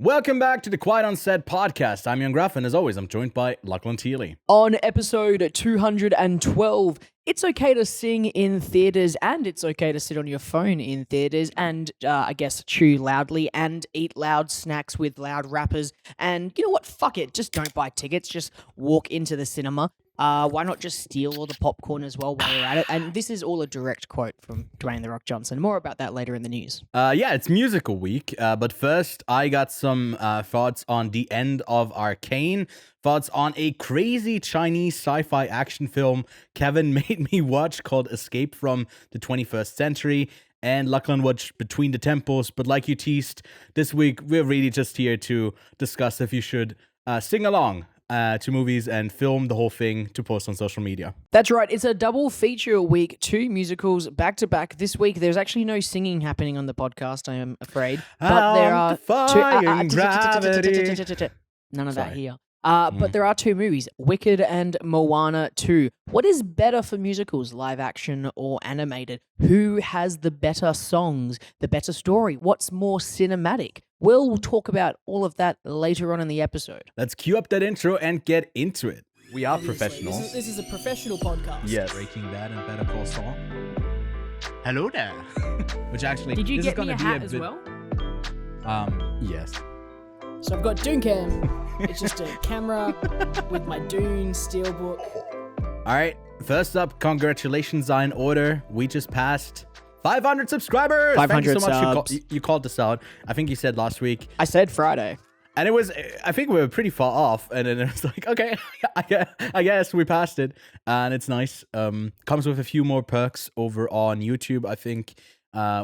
Welcome back to the Quiet on Set podcast. I'm Ewan Graf, and as always, I'm joined by Lachlan Thiele. On episode 212, it's okay to sing in theaters and it's okay to sit on your phone in theaters and, I guess, chew loudly and eat loud snacks with loud rappers. And you know what? Fuck it. Just don't buy tickets. Just walk into the cinema. Why not just steal all the popcorn as well while you're at it? And this is all a direct quote from Dwayne "The Rock" Johnson. More about that later in the news. Yeah, it's musical week, but first, I got some thoughts on the end of Arcane, thoughts on a crazy Chinese sci-fi action film Kevin made me watch called Escape from the 21st Century, and Lachlan watched Between the Temples. But like you teased, this week, we're really just here to discuss if you should sing along to movies and film the whole thing to post on social media. That's right. It's a double feature week, 2 musicals back to back. This week, there's actually no singing happening on the podcast, I am afraid. But there are none of that here. But there are 2 movies, Wicked and Moana 2. What is better for musicals, live action or animated? Who has the better songs, the better story? What's more cinematic? We'll talk about all of that later on in the episode. Let's cue up that intro and get into it. We are professional. This is a professional podcast. Yes. Breaking Bad and Better Call Saul. Hello there. Which actually, Did you this get is gonna me a be hat a as bit, well? Yes. So I've got Dooncam. It's just a camera with my Dune steelbook. All right. First up, congratulations are in order. We just passed 500 subscribers. 500 Thank you so much. subs. You called this out. I think you said last week. I said Friday. And it was, I think we were pretty far off. And then it was like, okay, I guess we passed it. And it's nice. Comes with a few more perks over on YouTube. I think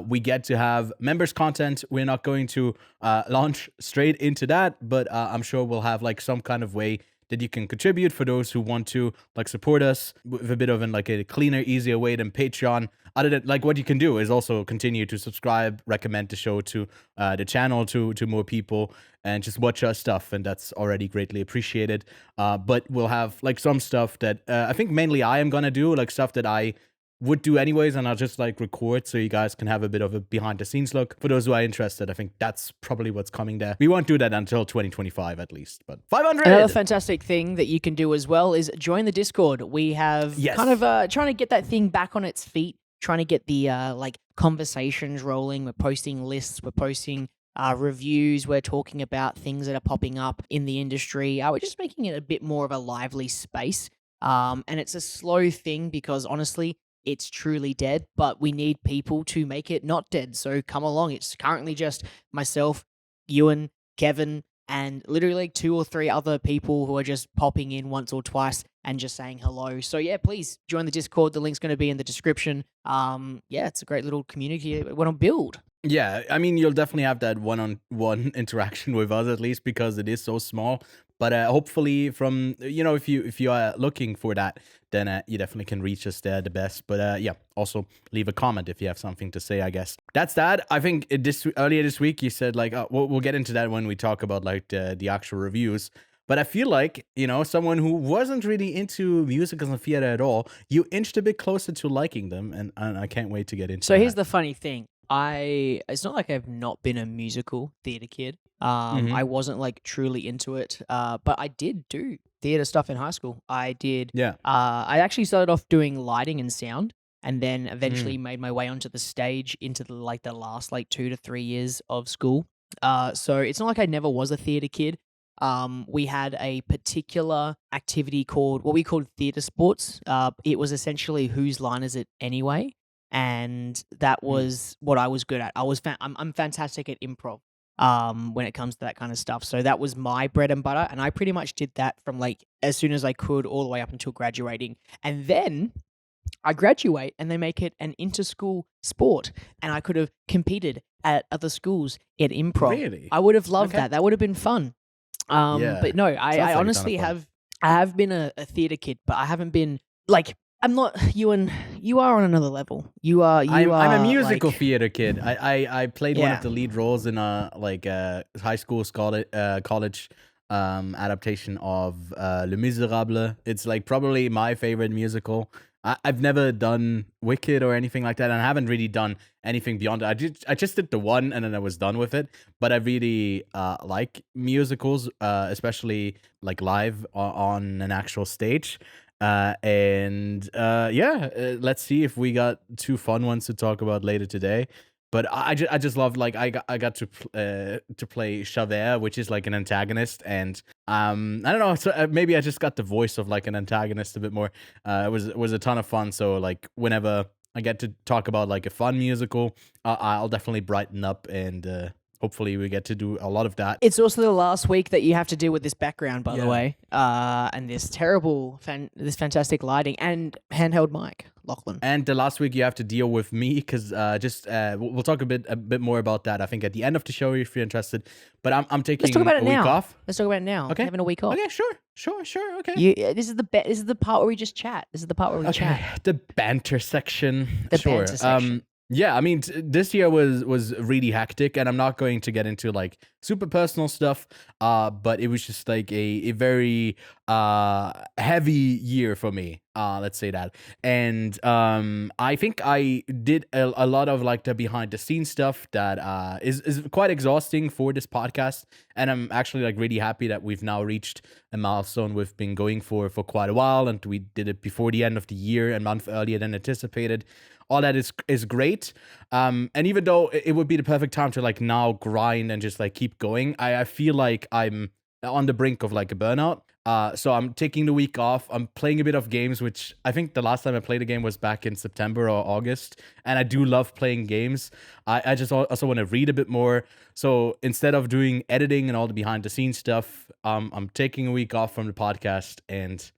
we get to have members content. We're not going to launch straight into that, but I'm sure we'll have like some kind of way that you can contribute for those who want to like support us with a bit of a cleaner, easier way than Patreon. Other than like what you can do is also continue to subscribe, recommend the show to the channel to more people, and just watch our stuff, and that's already greatly appreciated. But we'll have like some stuff that I think mainly I am gonna do, like stuff that I would do anyways, and I'll just like record so you guys can have a bit of a behind the scenes look. For those who are interested, I think that's probably what's coming there. We won't do that until 2025 at least, but 500! Another fantastic thing that you can do as well is join the Discord. We have kind of trying to get that thing back on its feet, trying to get the like conversations rolling. We're posting lists, we're posting reviews, we're talking about things that are popping up in the industry. We're just making it a bit more of a lively space. And it's a slow thing because honestly, it's truly dead, but we need people to make it not dead. So come along. It's currently just myself, Ewan, Kevin, and literally 2 or 3 other people who are just popping in once or twice and just saying hello. So yeah, please join the Discord. The link's going to be in the description. Yeah, it's a great little community we want to build. Yeah, I mean, you'll definitely have that one-on-one interaction with us at least because it is so small. But hopefully from, if you are looking for that, then you definitely can reach us there the best. But yeah, also leave a comment if you have something to say, I guess. That's that. I think earlier this week you said like, we'll get into that when we talk about like the actual reviews. But I feel like, someone who wasn't really into musicals and theater at all, you inched a bit closer to liking them. And I can't wait to get into So that. here's the funny thing. It's not like I've not been a musical theater kid. I wasn't like truly into it, but I did do theater stuff in high school. I did. Yeah. I actually started off doing lighting and sound, and then eventually made my way onto the stage into the last 2 to 3 years of school. So it's not like I never was a theater kid. We had a particular activity called what we called theater sports. It was essentially whose line is it anyway. And that was what I was good at. I'm fantastic at improv when it comes to that kind of stuff. So that was my bread and butter, and I pretty much did that from as soon as I could all the way up until graduating. And then I graduate and they make it an inter-school sport, and I could have competed at other schools in improv. Really? I would have loved that. That would have been fun. But no, I honestly have been a theater kid, but I haven't been I'm not Ewan. You are on another level. I'm a musical theater kid. I played one of the lead roles in a high school college adaptation of Les Miserables. It's like probably my favorite musical. I've never done Wicked or anything like that, and I haven't really done anything beyond it. I just did the one, and then I was done with it. But I really like musicals, especially like live on an actual stage. Let's see if we got two fun ones to talk about later today. But I just love, like, I got to play Javert, which is like an antagonist, and I don't know, so maybe I just got the voice of like an antagonist a bit more. It was a ton of fun. So like whenever I get to talk about like a fun musical, I'll definitely brighten up, and hopefully we get to do a lot of that. It's also the last week that you have to deal with this background, by the way, and this terrible, this fantastic lighting and handheld mic, Lachlan. And the last week you have to deal with me, because we'll talk a bit more about that, I think, at the end of the show if you're interested. But I'm taking Let's talk about a it week now. off. Let's talk about it now. Okay, Having a week off. Okay, sure. Okay. This is the part where we just chat. This is the part where we chat. The banter section. Banter section. Yeah, I mean, this year was really hectic, and I'm not going to get into like super personal stuff, but it was just like a very heavy year for me, let's say that. And I think I did a lot of like the behind the scenes stuff that is quite exhausting for this podcast, and I'm actually like really happy that we've now reached a milestone we've been going for quite a while, and we did it before the end of the year, a month earlier than anticipated. All that is great. And even though it would be the perfect time to like now grind and just like keep going, I feel like I'm on the brink of like a burnout. So I'm taking the week off. I'm playing a bit of games, which I think the last time I played a game was back in September or August. And I do love playing games. I just also want to read a bit more. So instead of doing editing and all the behind the scenes stuff, I'm taking a week off from the podcast, and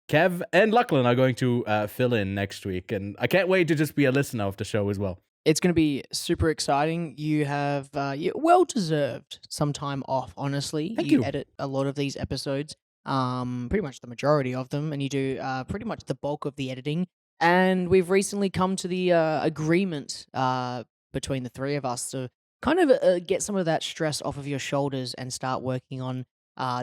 Kev and Lachlan are going to fill in next week, and I can't wait to just be a listener of the show as well. It's going to be super exciting. You have well-deserved some time off, honestly. Thank you. Edit a lot of these episodes, pretty much the majority of them, and you do pretty much the bulk of the editing. And we've recently come to the agreement between the three of us to kind of get some of that stress off of your shoulders and start working on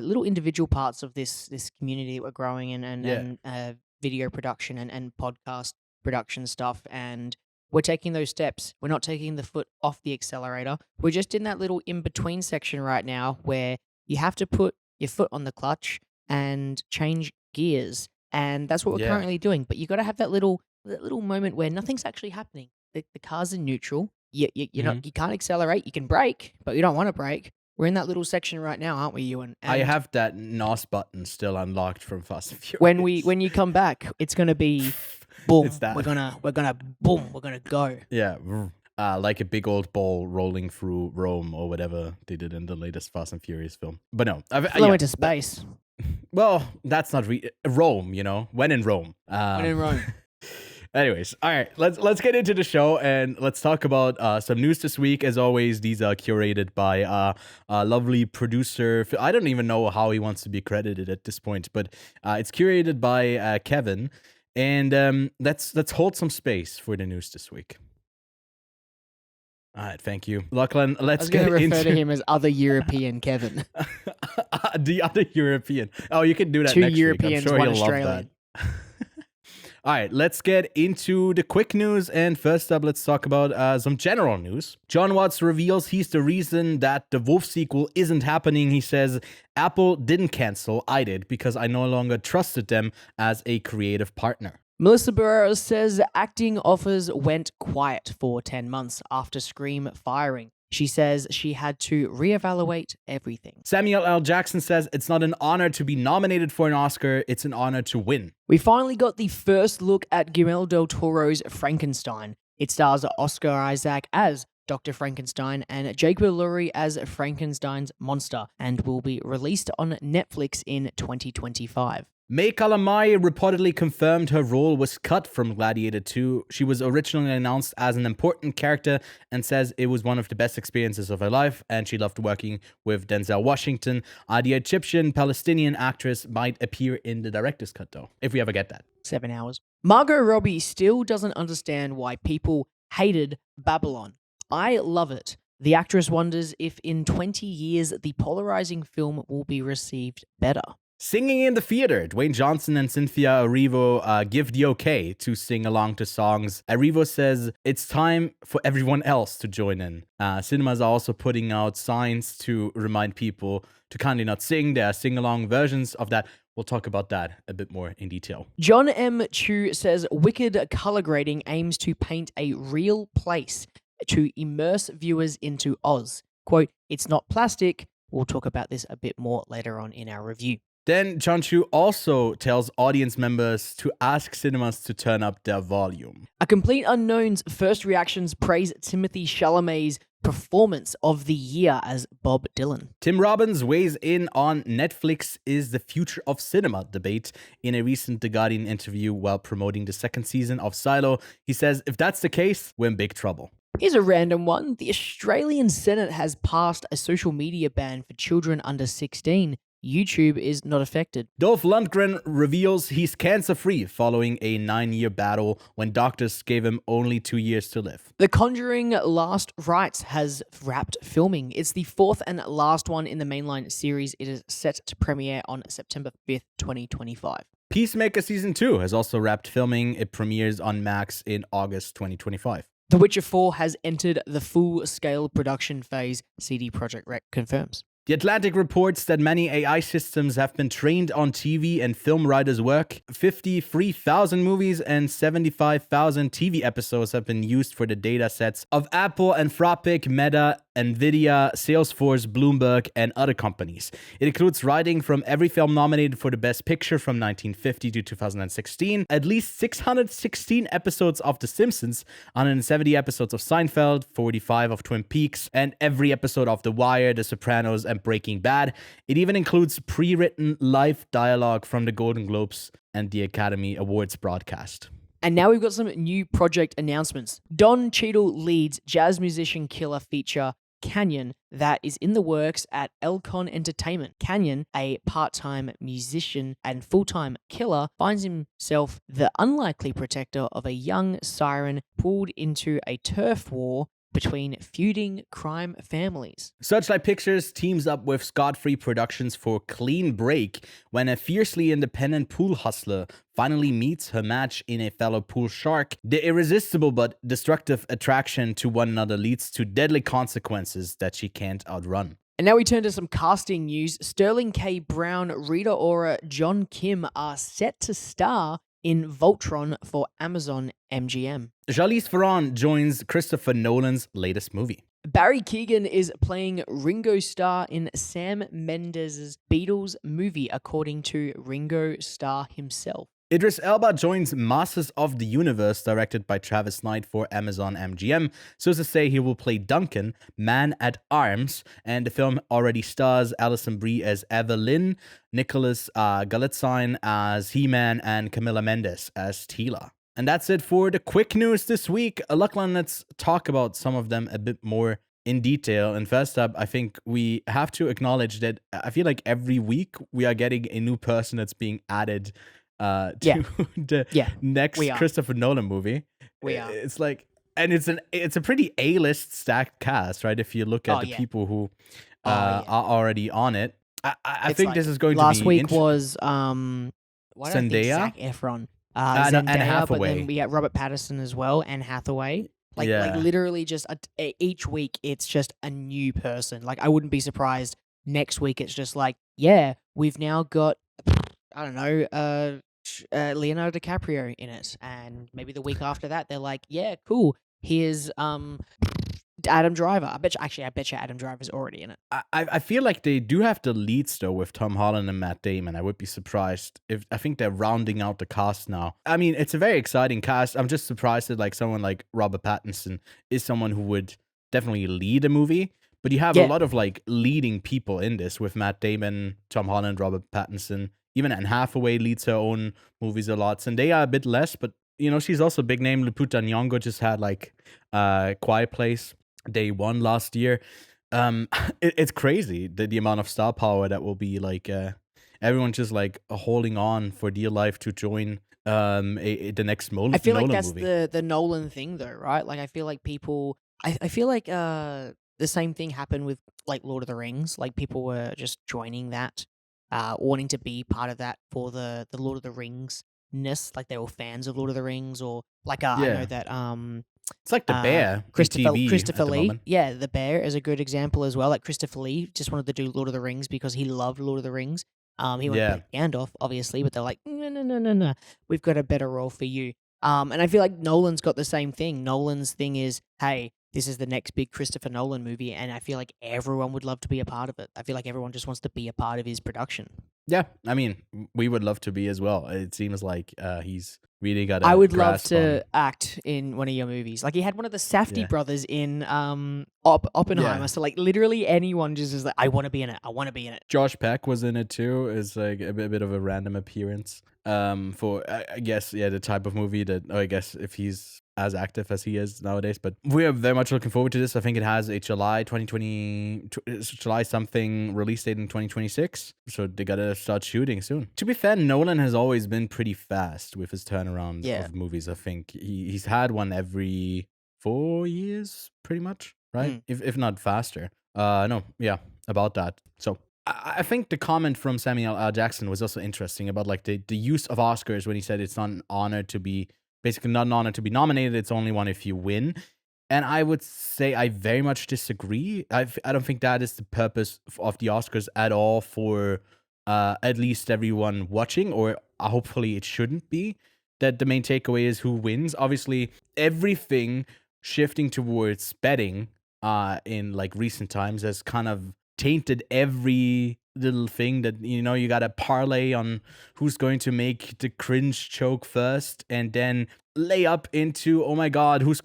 little individual parts of this community that we're growing in, and video production and podcast production stuff. And we're taking those steps. We're not taking the foot off the accelerator. We're just in that little in-between section right now where you have to put your foot on the clutch and change gears. And that's what we're currently doing. But you got to have that little moment where nothing's actually happening. The car's in neutral. You can't accelerate. You can brake, but you don't want to brake. We're in that little section right now, aren't we, Ewan? And I have that NOS button still unlocked from Fast and Furious. When you come back, it's gonna be boom. It's that. We're gonna boom. We're gonna go. Yeah, like a big old ball rolling through Rome or whatever they did in the latest Fast and Furious film. But no, Flew into space. Well, that's not Rome. When in Rome. When in Rome. Anyways, all right, let's get into the show, and let's talk about some news this week. As always, these are curated by a lovely producer. I don't even know how he wants to be credited at this point, but it's curated by Kevin, and let's hold some space for the news this week. All right, thank you, Lachlan. Let's get into. I was going to refer to him as other European Kevin. The other European. Oh, you can do that. Two next Europeans, week. I'm sure one he'll Australian. love that. All right, let's get into the quick news. And first up, let's talk about some general news. John Watts reveals he's the reason that the Wolf sequel isn't happening. He says, Apple didn't cancel, I did, because I no longer trusted them as a creative partner. Melissa Barrera says acting offers went quiet for 10 months after Scream firing. She says she had to reevaluate everything. Samuel L. Jackson says it's not an honor to be nominated for an Oscar, it's an honor to win. We finally got the first look at Guillermo del Toro's Frankenstein. It stars Oscar Isaac as Dr. Frankenstein and Jake Lurie as Frankenstein's monster, and will be released on Netflix in 2025. May Calamai reportedly confirmed her role was cut from Gladiator 2. She was originally announced as an important character and says it was one of the best experiences of her life, and she loved working with Denzel Washington. The Egyptian-Palestinian actress might appear in the director's cut, though, if we ever get that. 7 hours. Margot Robbie still doesn't understand why people hated Babylon. I love it. The actress wonders if in 20 years the polarizing film will be received better. Singing in the theater. Dwayne Johnson and Cynthia Erivo give the okay to sing along to songs. Erivo says it's time for everyone else to join in. Cinemas are also putting out signs to remind people to kindly not sing. There are sing-along versions of that. We'll talk about that a bit more in detail. John M. Chu says Wicked color grading aims to paint a real place to immerse viewers into Oz. Quote, it's not plastic. We'll talk about this a bit more later on in our review. Then John Chu also tells audience members to ask cinemas to turn up their volume. A Complete Unknown's first reactions praise Timothée Chalamet's performance of the year as Bob Dylan. Tim Robbins weighs in on Netflix is the future of cinema debate in a recent The Guardian interview while promoting the second season of Silo. He says, if that's the case, we're in big trouble. Here's a random one. The Australian Senate has passed a social media ban for children under 16. YouTube is not affected. Dolph Lundgren reveals he's cancer-free following a 9-year battle when doctors gave him only 2 years to live. The Conjuring Last Rites has wrapped filming. It's the fourth and last one in the mainline series. It is set to premiere on September 5th, 2025. Peacemaker Season 2 has also wrapped filming. It premieres on Max in August 2025. The Witcher 4 has entered the full-scale production phase, CD Projekt Red confirms. The Atlantic reports that many AI systems have been trained on TV and film writers' work. 53,000 movies and 75,000 TV episodes have been used for the data sets of Apple, Anthropic, Meta, Nvidia, Salesforce, Bloomberg, and other companies. It includes writing from every film nominated for the Best Picture from 1950 to 2016, at least 616 episodes of The Simpsons, 170 episodes of Seinfeld, 45 of Twin Peaks, and every episode of The Wire, The Sopranos, and Breaking Bad. It even includes pre-written live dialogue from the Golden Globes and the Academy Awards broadcast. And now we've got some new project announcements. Don Cheadle leads jazz musician killer feature Canyon that is in the works at Elcon Entertainment. Canyon, a part-time musician and full-time killer, finds himself the unlikely protector of a young siren pulled into a turf war between feuding crime families. Searchlight Pictures teams up with Scott Free Productions for Clean Break when a fiercely independent pool hustler finally meets her match in a fellow pool shark. The irresistible but destructive attraction to one another leads to deadly consequences that she can't outrun. And now we turn to some casting news. Sterling K. Brown, Rita Ora, John Kim are set to star in Voltron for Amazon MGM. Charlize Theron joins Christopher Nolan's latest movie. Barry Keoghan is playing Ringo Starr in Sam Mendes' Beatles movie, according to Ringo Starr himself. Idris Elba joins Masters of the Universe, directed by Travis Knight for Amazon MGM. So to say, he will play Duncan, Man at Arms, and the film already stars Alison Brie as Evelyn, Nicholas Galitzine as He-Man, and Camila Mendes as Teela. And that's it for the quick news this week. Lachlan, let's talk about some of them a bit more in detail. And first up, I think we have to acknowledge that I feel like every week we are getting a new person that's being added to the next Christopher Nolan movie. It's like, and it's a pretty A-list stacked cast, right? If you look at the people who are already on it, I think like, this is going to be last week was Zendaya, Zac Efron, Zendaya, and Hathaway. But then we got Robert Pattinson as well and Hathaway. Like literally just each week it's just a new person. Like I wouldn't be surprised next week it's just like we've now got I don't know Leonardo DiCaprio in it, and maybe the week after that they're like, yeah, cool, here's Adam Driver. I bet you Adam Driver's already in it. I feel like they do have the leads though with Tom Holland and Matt Damon. I would be surprised if I think they're rounding out the cast now. I mean, it's a very exciting cast. I'm just surprised that like someone like Robert Pattinson is someone who would definitely lead a movie. But you have a lot of like leading people in this with Matt Damon, Tom Holland, Robert Pattinson. Even Anne Hathaway leads her own movies a lot. Zendaya a bit less, but you know, she's also a big name. Lupita Nyong'o just had like Quiet Place Day 1 last year. It's crazy the amount of star power that will be like everyone just like holding on for dear life to join the next Nolan movie. I feel like that's the Nolan thing though, right? Like I feel like people I feel like the same thing happened with like Lord of the Rings. Like people were just joining that wanting to be part of that for the Lord of the Rings ness, like they were fans of Lord of the Rings, or like I know that it's like the Bear Christopher at the Lee, moment. yeah, the Bear is a good example as well. Like Christopher Lee just wanted to do Lord of the Rings because he loved Lord of the Rings. He wanted to play Gandalf, obviously, but they're like, no, we've got a better role for you. And I feel like Nolan's got the same thing. Nolan's thing is, hey, this is the next big Christopher Nolan movie, and I feel like everyone would love to be a part of it. I feel like everyone just wants to be a part of his production. Yeah, I mean, we would love to be as well. It seems like he's really got a I would love grasp to on... act in one of your movies. Like he had one of the Safdie brothers in Oppenheimer. Yeah. So like literally anyone just is like, I want to be in it. I want to be in it. Josh Peck was in it too. It's like a bit of a random appearance. For I guess the type of movie that I guess if he's as active as he is nowadays. But we are very much looking forward to this. I think it has a July something release date in 2026. So they gotta start shooting soon. To be fair, Nolan has always been pretty fast with his turnaround of movies. I think he's had one every 4 years, pretty much, right? If not faster. About that. So I think the comment from Samuel L. Jackson was also interesting about like the use of Oscars when he said it's not an honor to be, basically not an honor to be nominated, it's only one if you win. And I would say I very much disagree. I don't think that is the purpose of the Oscars at all for at least everyone watching, or hopefully it shouldn't be. That the main takeaway is who wins. Obviously, everything shifting towards betting in like recent times has kind of tainted every little thing that, you gotta parlay on who's going to make the cringe joke first, and then lay up into, oh my god, who's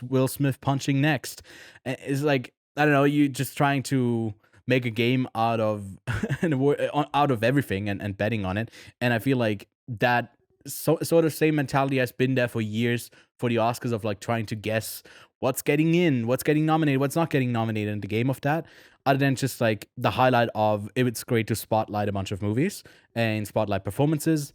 Will Smith punching next. It's like, I don't know, you just trying to make a game out of everything and betting on it. And I feel like that sort of same mentality has been there for years for the Oscars, of like trying to guess what's getting in, what's getting nominated, what's not getting nominated in the game of that, other than just like the highlight of, if it's great to spotlight a bunch of movies and spotlight performances.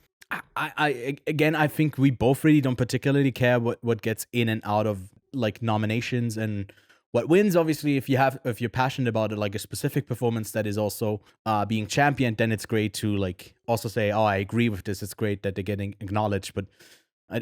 I think we both really don't particularly care what gets in and out of like nominations and what wins. Obviously, if you're passionate about it, like a specific performance that is also being championed, then it's great to like also say, oh, I agree with this. It's great that they're getting acknowledged, but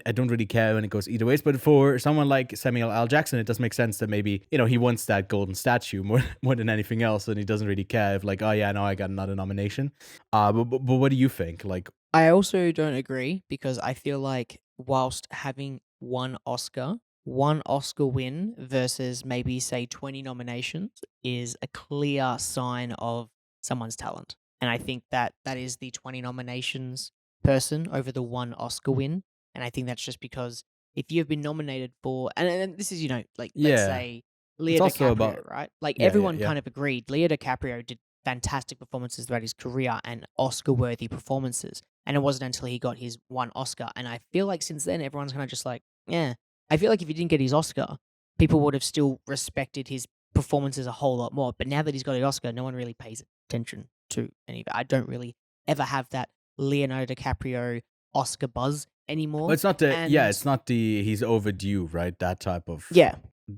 I don't really care when it goes either ways. But for someone like Samuel L. Jackson, it does make sense that maybe, he wants that golden statue more than anything else, and he doesn't really care if like, oh yeah, no, I got another nomination. But what do you think? Like, I also don't agree, because I feel like whilst having one Oscar win versus maybe say 20 nominations is a clear sign of someone's talent. And I think that is the 20 nominations person over the one Oscar win. And I think that's just because if you've been nominated for, and this is, like, let's say Leo DiCaprio, right? Like everyone kind of agreed Leo DiCaprio did fantastic performances throughout his career and Oscar-worthy performances. And it wasn't until he got his one Oscar. And I feel like since then, everyone's kind of just like, yeah. I feel like if he didn't get his Oscar, people would have still respected his performances a whole lot more. But now that he's got his Oscar, no one really pays attention to any of it. I don't really ever have that Leonardo DiCaprio Oscar buzz anymore. But it's not he's overdue, right? That type of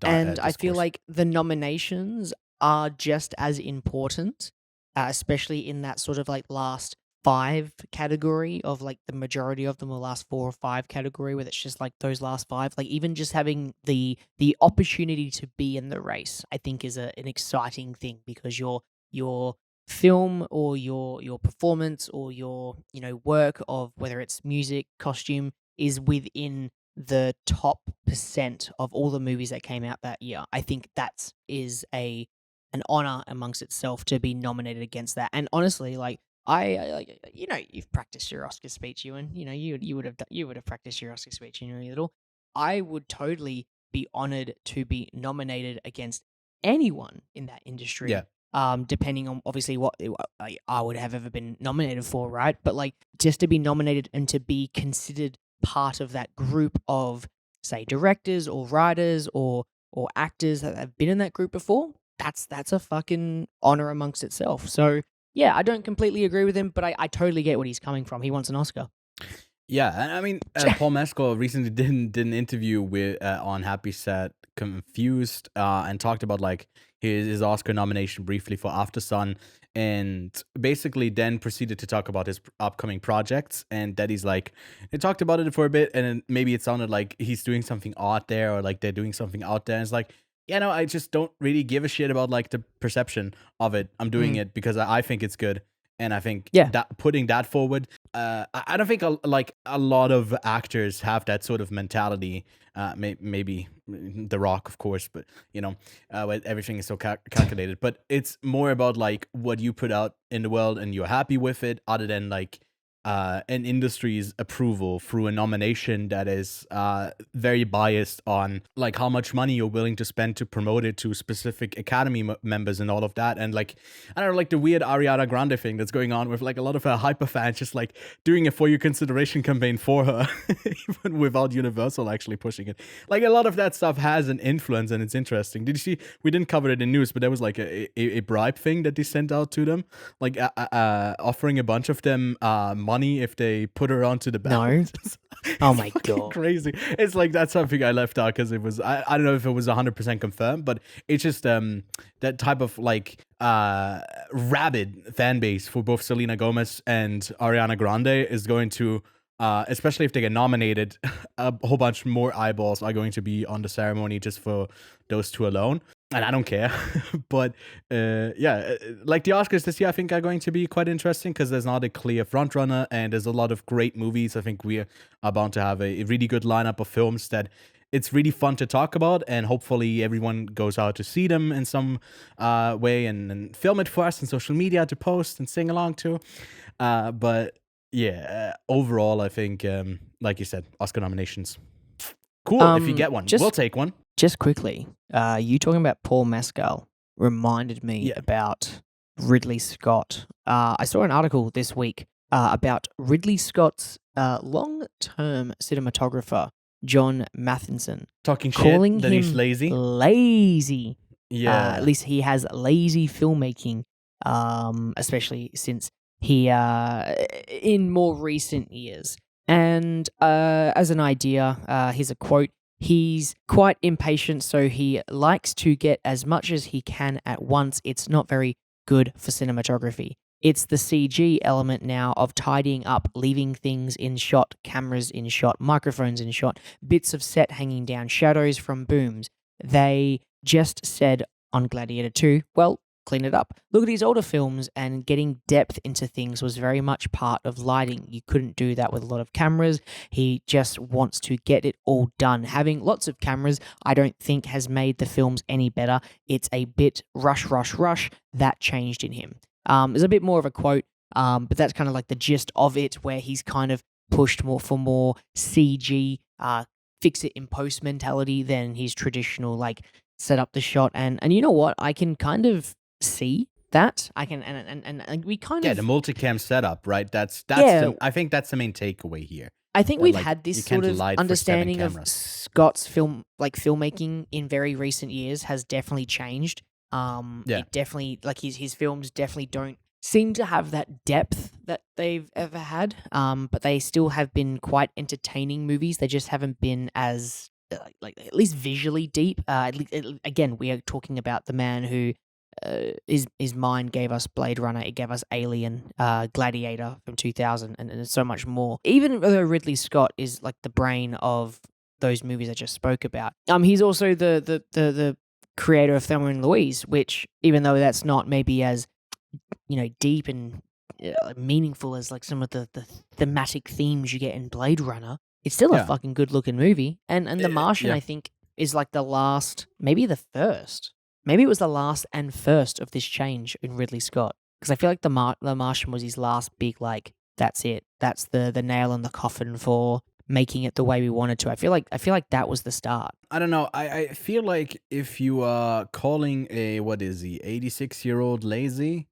and I feel like the nominations are just as important, especially in that sort of like last 5 category of like the majority of them, the last 4 or 5 category, where it's just like those last 5, like even just having the opportunity to be in the race, I think is an exciting thing, because your film or your performance or your work of whether it's music, costume, is within the top % of all the movies that came out that year. I think that is an honor amongst itself to be nominated against that. And honestly, like you've practiced your Oscar speech, Ewan. You would have practiced your Oscar speech when you were little. I would totally be honored to be nominated against anyone in that industry. Yeah. Depending on obviously what I would have ever been nominated for, right? But like just to be nominated and to be considered part of that group of, say, directors or writers or actors that have been in that group before, that's a fucking honor amongst itself. So yeah, I don't completely agree with him, but I totally get what he's coming from. He wants an Oscar. Yeah, and I mean, Paul Mescal recently did an interview with on Happy Set Confused and talked about like his Oscar nomination briefly for After Sun, and basically then proceeded to talk about his upcoming projects, and that he's like, he talked about it for a bit, and then maybe it sounded like he's doing something odd there, or like they're doing something out there, and it's like, yeah, no, I just don't really give a shit about like the perception of it. I'm doing it because I think it's good. And I think that putting that forward, I don't think like a lot of actors have that sort of mentality. Maybe The Rock, of course, but where everything is so calculated. But it's more about like what you put out in the world and you're happy with it, other than like an industry's approval through a nomination that is very biased on like how much money you're willing to spend to promote it to specific Academy members and all of that. And like, I don't know, like the weird Ariana Grande thing that's going on with like a lot of her hyper fans just like doing a for your consideration campaign for her, even without Universal actually pushing it. Like a lot of that stuff has an influence, and it's interesting. Did you see? We didn't cover it in news, but there was like a bribe thing that they sent out to them, like offering a bunch of them money if they put her onto the ballot. No. Oh my god, crazy! It's like that's something I left out because it was I don't know if it was 100% confirmed, but it's just that type of like rabid fan base for both Selena Gomez and Ariana Grande is going to. Especially if they get nominated, a whole bunch more eyeballs are going to be on the ceremony just for those two alone. And I don't care. But like the Oscars this year, I think are going to be quite interesting because there's not a clear frontrunner and there's a lot of great movies. I think we are bound to have a really good lineup of films that it's really fun to talk about, and hopefully everyone goes out to see them in some way and film it for us on social media to post and sing along to. But yeah, overall, I think, like you said, Oscar nominations. Cool, if you get one. We'll take one. Just quickly, you talking about Paul Mescal reminded me about Ridley Scott. I saw an article this week about Ridley Scott's long-term cinematographer, John Matheson. Calling that he's lazy? Lazy. Yeah. At least he has lazy filmmaking, especially since he in more recent years. And as an idea, here's a quote. He's quite impatient, so he likes to get as much as he can at once. It's not very good for cinematography. It's the CG element now of tidying up, leaving things in shot, cameras in shot, microphones in shot, bits of set hanging down, shadows from booms. They just said on Gladiator 2, well, clean it up. Look at his older films, and getting depth into things was very much part of lighting. You couldn't do that with a lot of cameras. He just wants to get it all done. Having lots of cameras, I don't think has made the films any better. It's a bit rush. That changed in him. There's a bit more of a quote, but that's kind of like the gist of it, where he's kind of pushed more for more CG, fix it in post mentality than his traditional like set up the shot. And you know what? I can kind of see that. I can and we kind of the multicam setup, right? That's I think that's the main takeaway here. I think we've had this sort of understanding of Scott's filmmaking in very recent years has definitely changed. It definitely, like his films definitely don't seem to have that depth that they've ever had. But they still have been quite entertaining movies. They just haven't been as like at least visually deep. Again, we are talking about the man who his mind gave us Blade Runner, it gave us Alien, Gladiator from 2000, and so much more. Even though Ridley Scott is like the brain of those movies I just spoke about, he's also the creator of Thelma and Louise, which, even though that's not maybe as deep and meaningful as like some of the thematic themes you get in Blade Runner, it's still a fucking good looking movie. And The Martian, I think, is like the last, maybe the first. Maybe it was the last and first of this change in Ridley Scott. Because I feel like The Martian was his last big, like, that's it. That's the nail in the coffin for making it the way we wanted to. I feel like that was the start. I don't know. I feel like if you are calling a, 86-year-old lazy,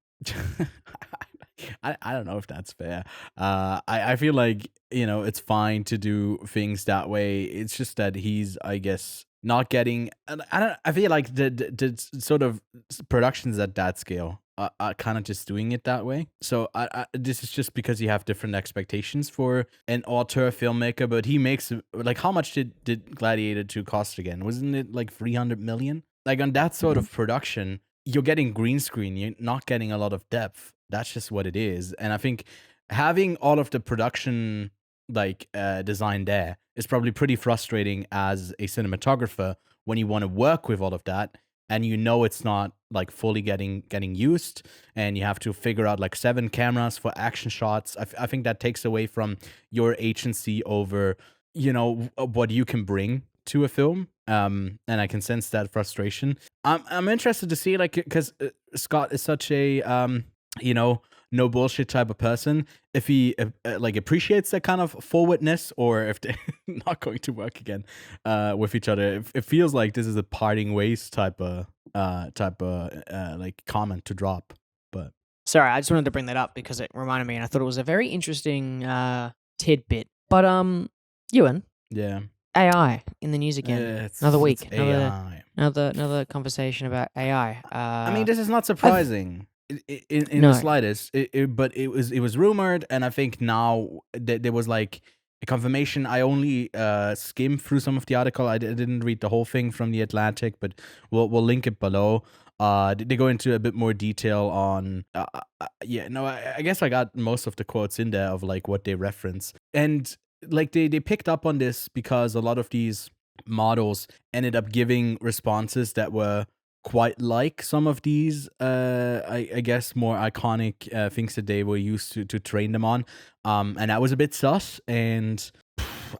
I don't know if that's fair. I feel like, it's fine to do things that way. It's just that he's, I guess, not getting. I feel like the sort of productions at that scale are kind of just doing it that way. So this is just because you have different expectations for an auteur filmmaker. But he makes, like, how much did Gladiator 2 cost again? Wasn't it like 300 million? Like, on that sort of production, you're getting green screen. You're not getting a lot of depth. That's just what it is. And I think having all of the production design there is probably pretty frustrating as a cinematographer when you want to work with all of that and it's not like fully getting used, and you have to figure out like 7 cameras for action shots. I think that takes away from your agency over what you can bring to a film. And I can sense that frustration. I'm interested to see, like, because Scott is such a no bullshit type of person, if he like appreciates that kind of forwardness, or if they're not going to work again with each other. It feels like this is a parting ways type of like comment to drop. But sorry, I just wanted to bring that up because it reminded me, and I thought it was a very interesting tidbit. But Ewan, yeah, AI in the news again. Another week, AI. another conversation about AI. I mean, this is not surprising. In the slightest, but it was rumored, and I think now there was like a confirmation. I only skimmed through some of the article. I didn't read the whole thing from The Atlantic, but we'll link it below. They go into a bit more detail on I guess I got most of the quotes in there of like what they reference, and like they picked up on this because a lot of these models ended up giving responses that were quite like some of these I guess more iconic things that they were used to train them on, and that was a bit sus. And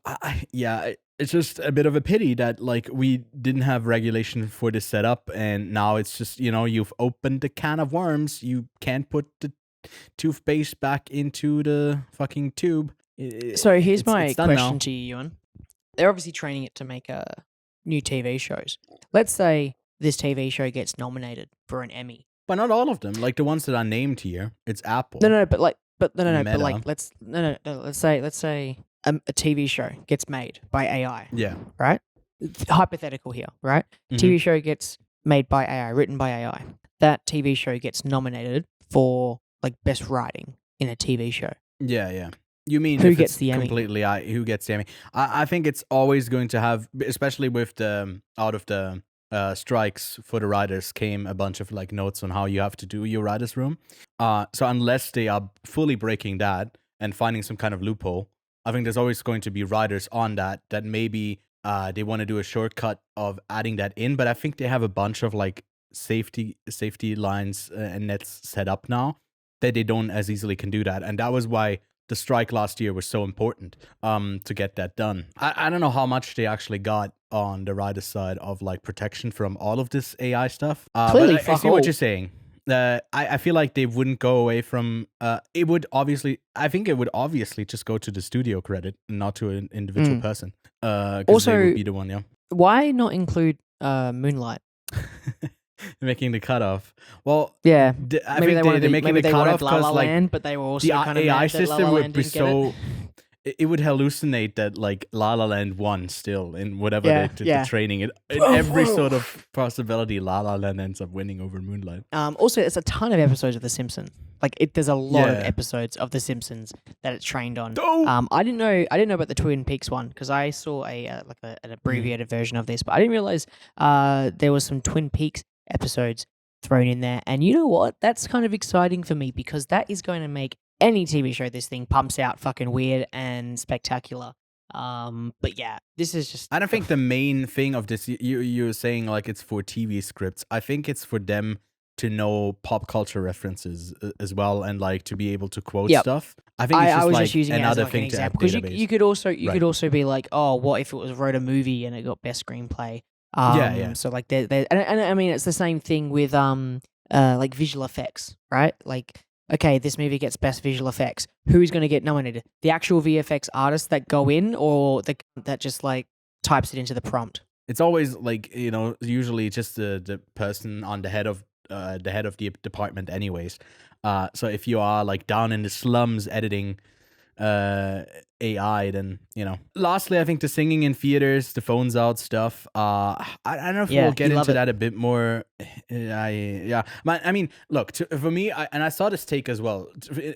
it's just a bit of a pity that like we didn't have regulation for this setup, and now it's just you've opened the can of worms. You can't put the toothpaste back into the fucking tube. So here's my question to you, Ewan. They're obviously training it to make new TV shows. Let's say this TV show gets nominated for an Emmy, but not all of them. Like the ones that are named here, it's Apple. Let's say a TV show gets made by AI. Yeah. Right. Hypothetical here, right? Mm-hmm. TV show gets made by AI, written by AI. That TV show gets nominated for like best writing in a TV show. Yeah. You mean who gets the Emmy? Completely, who gets the Emmy? I think it's always going to have, especially with the out of the strikes for the writers came a bunch of like notes on how you have to do your writers room. So unless they are fully breaking that and finding some kind of loophole, I think there's always going to be writers on that maybe they want to do a shortcut of adding that in. But I think they have a bunch of like safety lines and nets set up now that they don't as easily can do that. And that was why the strike last year was so important to get that done. I don't know how much they actually got on the writer side of like protection from all of this AI stuff. Clearly, but I see what you're saying. I feel like they wouldn't go away from it would obviously just go to the studio credit and not to an individual person. Also, they would be the one, yeah. Why not include Moonlight? Making the cutoff. Well, yeah, I think they're making the cutoff because like Land, but they were also the kind of AI mad that La system La would Land be didn't get so. it. It would hallucinate that like La La Land won still in whatever they did the training. In every sort of possibility, La La Land ends up winning over Moonlight. Also, it's a ton of episodes of The Simpsons. Like there's a lot of episodes of The Simpsons that it's trained on. Oh! I didn't know about the Twin Peaks one because I saw an abbreviated version of this, but I didn't realize there was some Twin Peaks episodes thrown in there. And you know what? That's kind of exciting for me because that is going to make any TV show this thing pumps out fucking weird and spectacular. But yeah, this is just. I don't think the main thing of this. You're saying like it's for TV scripts. I think it's for them to know pop culture references as well and like to be able to quote stuff. I think it's just was like just using another it as like thing an to add example because you could also be like, oh, what if it was wrote a movie and it got best screenplay? So like and I mean it's the same thing with like visual effects, right? Like, okay, this movie gets best visual effects. Who's going to get nominated? The actual VFX artists that go in, or that just like types it into the prompt? It's always like usually just the person on the head of the department, anyways. So if you are like down in the slums editing AI, then Lastly, I think the singing in theaters, the phones out stuff. I don't know if we'll get into that a bit more. I mean, look, for me, and I saw this take as well.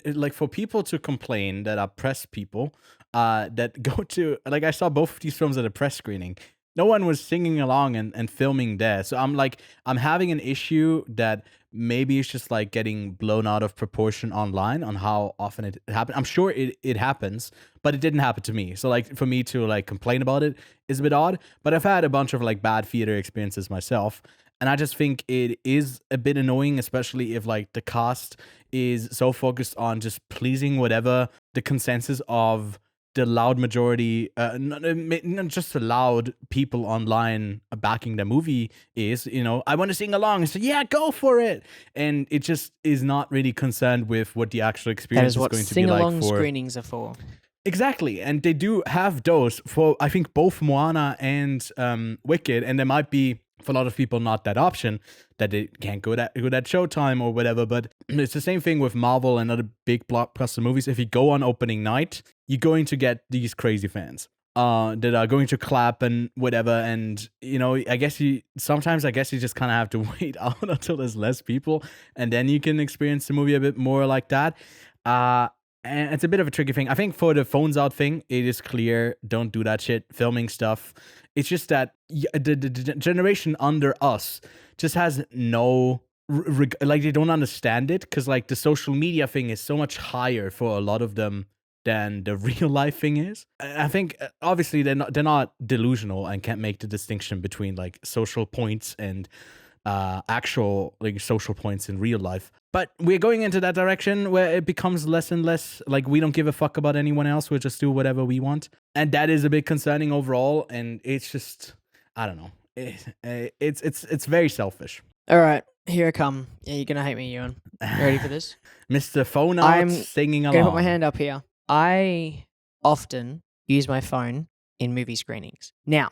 Like for people to complain that are press people, that go to like I saw both of these films at a press screening. no one was singing along and filming there. So I'm having an issue that maybe it's just like getting blown out of proportion online on how often it happens. I'm sure it happens, but it didn't happen to me. So like for me to like complain about it is a bit odd, but I've had a bunch of like bad theater experiences myself. And I just think it is a bit annoying, especially if like the cast is so focused on just pleasing whatever the consensus of the loud majority, not just the loud people online backing the movie is, I want to sing along. So yeah, go for it. And it just is not really concerned with what the actual experience is going to be like. Sing-along screenings are for. Exactly. And they do have those for, I think, both Moana and Wicked. And there might be, for a lot of people, not that option, that they can't go that Showtime or whatever. But it's the same thing with Marvel and other big blockbuster movies. If you go on opening night, you're going to get these crazy fans that are going to clap and whatever. And, I guess you just kind of have to wait out until there's less people. And then you can experience the movie a bit more like that. And it's a bit of a tricky thing. I think for the phones out thing, it is clear. Don't do that shit. Filming stuff. It's just that the generation under us just has no, like, they don't understand it, because like the social media thing is so much higher for a lot of them than the real life thing is. I think obviously they're not delusional and can't make the distinction between like social points and actual like social points in real life. But we're going into that direction where it becomes less and less like we don't give a fuck about anyone else. We'll just do whatever we want. And that is a bit concerning overall. And it's just, I don't know. It's very selfish. All right, here I come. Yeah, you're going to hate me, Ewan. You ready for this? Mr. Phone Out singing along. I'm going to put my hand up here. I often use my phone in movie screenings. Now,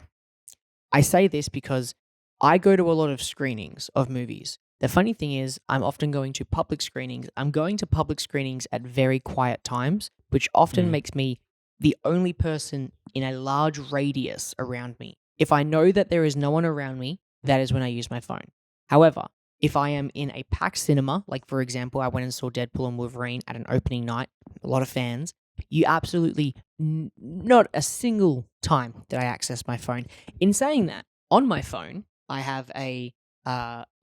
I say this because I go to a lot of screenings of movies. The funny thing is, I'm often going to public screenings. I'm going to public screenings at very quiet times, which often makes me the only person in a large radius around me. If I know that there is no one around me, that is when I use my phone. However, if I am in a packed cinema, like for example, I went and saw Deadpool and Wolverine at an opening night, a lot of fans, you absolutely not a single time did I access my phone. In saying that, on my phone, I have a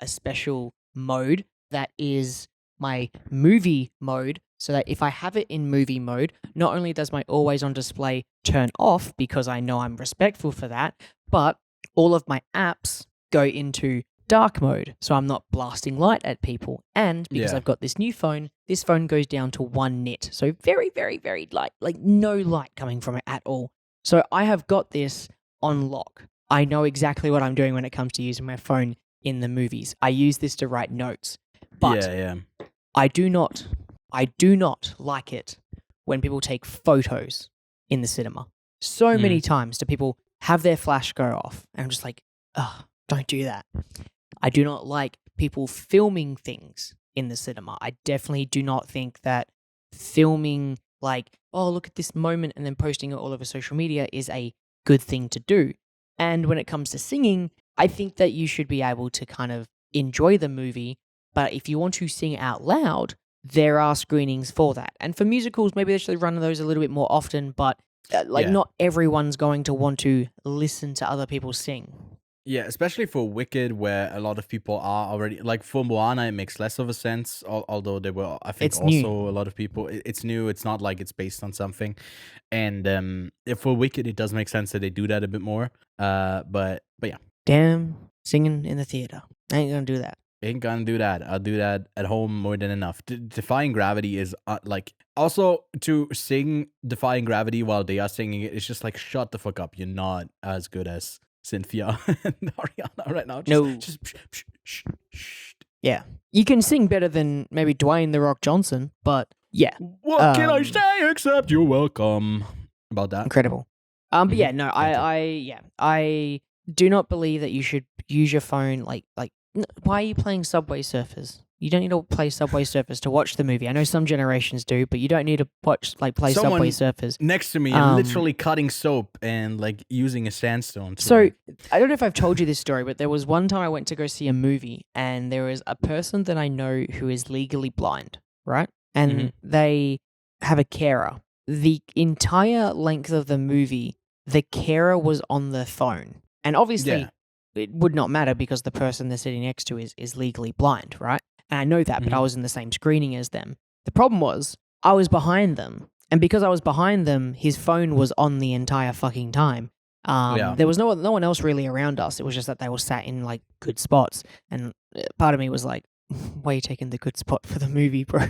special mode that is my movie mode, so that if I have it in movie mode, not only does my always on display turn off because I know I'm respectful for that, but all of my apps go into dark mode, so I'm not blasting light at people. And because I've got this new phone, this phone goes down to 1 nit, so very, very, very light, like no light coming from it at all. So I have got this on lock. I know exactly what I'm doing when it comes to using my phone in the movies. I use this to write notes. But I do not like it when people take photos in the cinema. So many times do people have their flash go off, and I'm just like, ugh, don't do that. I do not like people filming things in the cinema. I definitely do not think that filming like, oh, look at this moment and then posting it all over social media is a good thing to do. And when it comes to singing, I think that you should be able to kind of enjoy the movie, but if you want to sing out loud, there are screenings for that. And for musicals, maybe they should run those a little bit more often, but not everyone's going to want to listen to other people sing. Yeah, especially for Wicked, where a lot of people are already, like for Moana, it makes less of a sense, although there were, I think, a lot of people. It's new, it's not like it's based on something. And for Wicked, it does make sense that they do that a bit more. But yeah. Damn, singing in the theater. I ain't gonna do that. Ain't gonna do that. I'll do that at home more than enough. Defying Gravity is also to sing Defying Gravity while they are singing it, it's just like, shut the fuck up. You're not as good as Cynthia and Ariana right now. Yeah. You can sing better than maybe Dwayne "The Rock" Johnson, but yeah. What can I say except you're welcome? About that. Incredible. But yeah, no, I do not believe that you should use your phone like why are you playing Subway Surfers? You don't need to play Subway Surfers to watch the movie. I know some generations do, but you don't need to play Subway Surfers. Next to me, and literally cutting soap and like using a sandstone. So I don't know if I've told you this story, but there was one time I went to go see a movie, and there was a person that I know who is legally blind, right? And they have a carer. The entire length of the movie, the carer was on their phone. And obviously, Yeah. it would not matter because the person they're sitting next to is legally blind, right? And I know that, but I was in the same screening as them. The problem was I was behind them. And because I was behind them, his phone was on the entire fucking time. There was no one else really around us. It was just that they were sat in like good spots. And part of me was like, why are you taking the good spot for the movie, bro?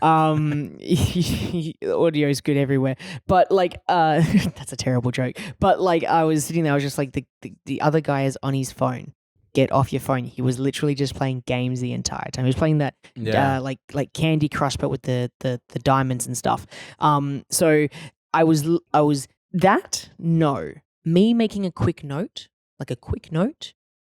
The audio is good everywhere. But like, that's a terrible joke. But like, I was sitting there, I was just like, the other guy is on his phone. Get off your phone. He was literally just playing games the entire time. He was playing that like Candy Crush, but with the diamonds and stuff. So I was that no. Me making a quick note,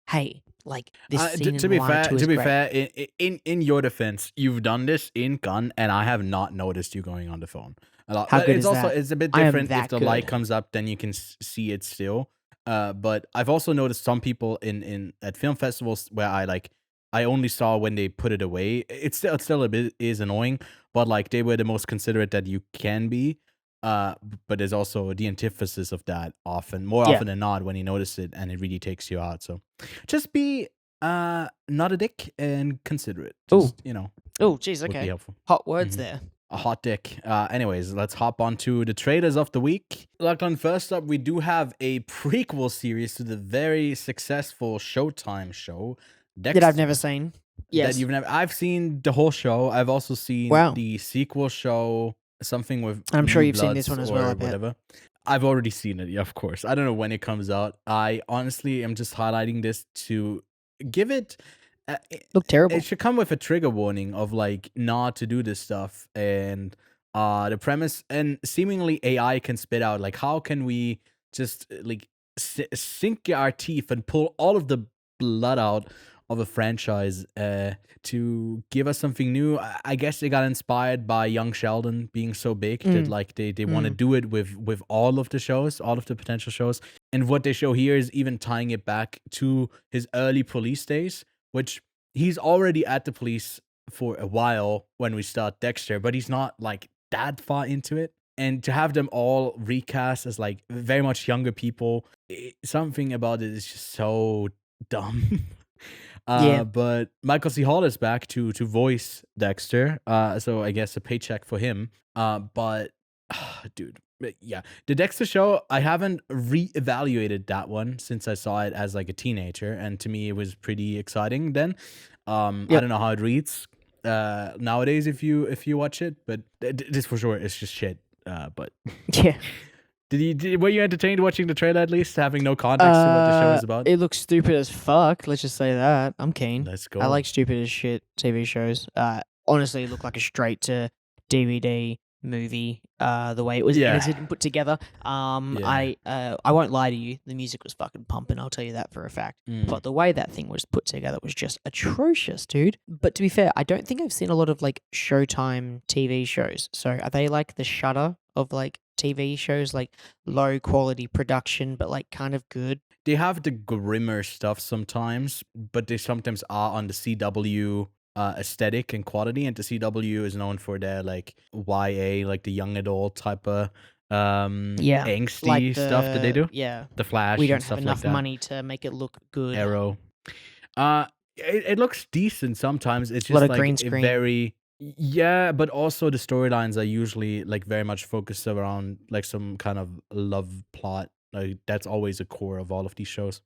hey, like this scene to be fair, in your defense, you've done this in Gun, and I have not noticed you going on the phone a lot. How good it's is also that? it's a bit I am different that if the good. light comes up, then you can see it still. But I've also noticed some people in at film festivals where I only saw when they put it away. It's still a bit is annoying, but like they were the most considerate that you can be. But there's also the antithesis of that more often than not when you notice it and it really takes you out. So just be not a dick and considerate. Just, Oh, geez, would be okay. helpful. Hot words there. A hot dick. Anyways, let's hop on to the trailers of the week. Lachlan, first up, we do have a prequel series to the very successful Showtime show, Dexter. That I've never seen. Yes. That you've never. I've seen the whole show. I've also seen the sequel show, something with. I'm sure you've Bloods seen this one as well. I bet. Whatever. I've already seen it. Yeah, of course. I don't know when it comes out. I honestly am just highlighting this to give it. Look terrible. It should come with a trigger warning of like not to do this stuff, and the premise and seemingly AI can spit out like how can we just like sink our teeth and pull all of the blood out of a franchise to give us something new. I guess they got inspired by Young Sheldon being so big that like they want to do it with all of the shows, all of the potential shows. And what they show here is even tying it back to his early police days, which he's already at the police for a while when we start Dexter, but he's not like that far into it. And to have them all recast as like very much younger people, something about it is just so dumb. But Michael C. Hall is back to voice Dexter, so I guess a paycheck for him. But dude, yeah, the Dexter show, I haven't reevaluated that one since I saw it as like a teenager, and to me it was pretty exciting then. I don't know how it reads nowadays if you watch it, but this for sure is just shit. But yeah. Were you entertained watching the trailer at least, having no context to what the show is about? It looks stupid as fuck. Let's just say that. I'm keen. Let's go. I like stupid as shit TV shows. Honestly, it looked like a straight to DVD movie. The way it was edited and put together. I won't lie to you. The music was fucking pumping. I'll tell you that for a fact. But the way that thing was put together was just atrocious, dude. But to be fair, I don't think I've seen a lot of like Showtime TV shows. So are they like the Shudder of like TV shows, like low quality production, but like kind of good? They have the grimmer stuff sometimes, but they sometimes are on the CW aesthetic and quality, and the CW is known for their like YA, like the young adult type of angsty like stuff that they do. Yeah, the Flash. we don't and stuff have enough like money to make it look good. Arrow. It looks decent sometimes. It's just a lot of like green screen. very but also the storylines are usually like very much focused around like some kind of love plot. Like that's always a core of all of these shows.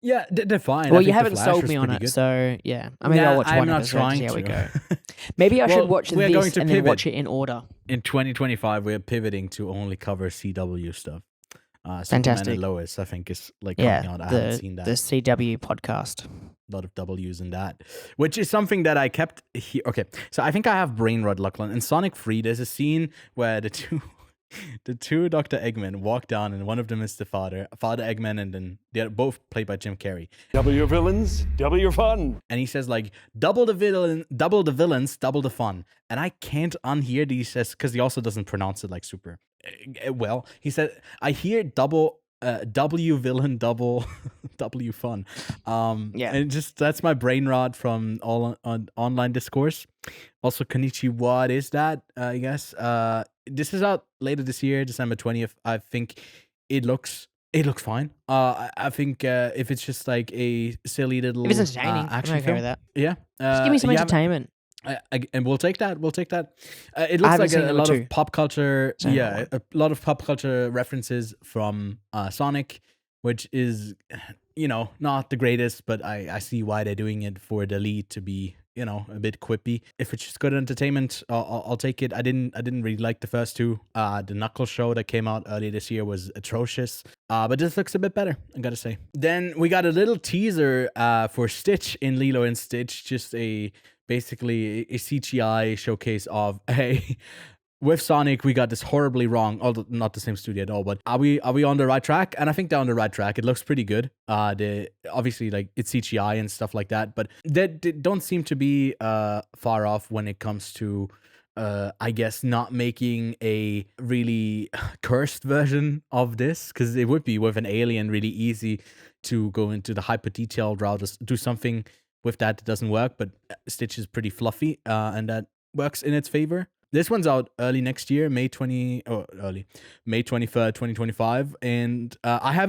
Yeah, they're fine. Well, you haven't sold me on it, so yeah. I mean, I'll watch one episode to see how we go. Maybe I should watch this and then watch it in order. In 2025, we're pivoting to only cover CW stuff. Fantastic. Superman and Lois, I think, is like coming out. I haven't seen that. The CW podcast. A lot of W's in that, which is something that I kept here. Okay, so I think I have brain rot, Lachlan. In Sonic 3, there's a scene where the two Dr. Eggman walk down, and one of them is the Father Eggman, and then they're both played by Jim Carrey. Double your villains, double your fun. And he says like, double the villains, double the fun. And I can't unhear these says because he also doesn't pronounce it like super well. He said, I hear double W villain, double W fun. And just that's my brain rot from all on online discourse. Also, Konichi, what is that? I guess this is out later this year, December 20th. I think it looks It looks fine. I think if it's just like a silly little If it's entertaining, action I'm okay film, with that. yeah, Just give me some you haven't- entertainment. and we'll take that. We'll take that. It I looks haven't like seen a number lot 2. of pop culture. Same Yeah, one. a lot of pop culture references from Sonic, which is, not the greatest, but I see why they're doing it for the lead to be, a bit quippy. If it's just good entertainment, I'll take it. I didn't really like the first two. The Knuckles show that came out earlier this year was atrocious. But this looks a bit better, I gotta say. Then we got a little teaser for Stitch in Lilo and Stitch, just basically a CGI showcase of with Sonic, we got this horribly wrong. Although not the same studio at all, but are we on the right track? And I think they're on the right track. It looks pretty good. Obviously like it's CGI and stuff like that, but they don't seem to be far off when it comes to I guess not making a really cursed version of this, because it would be with an alien really easy to go into the hyper detailed route, just do something with that doesn't work. But Stitch is pretty fluffy, and that works in its favor. This one's out early next year, May 23rd, 2025. And I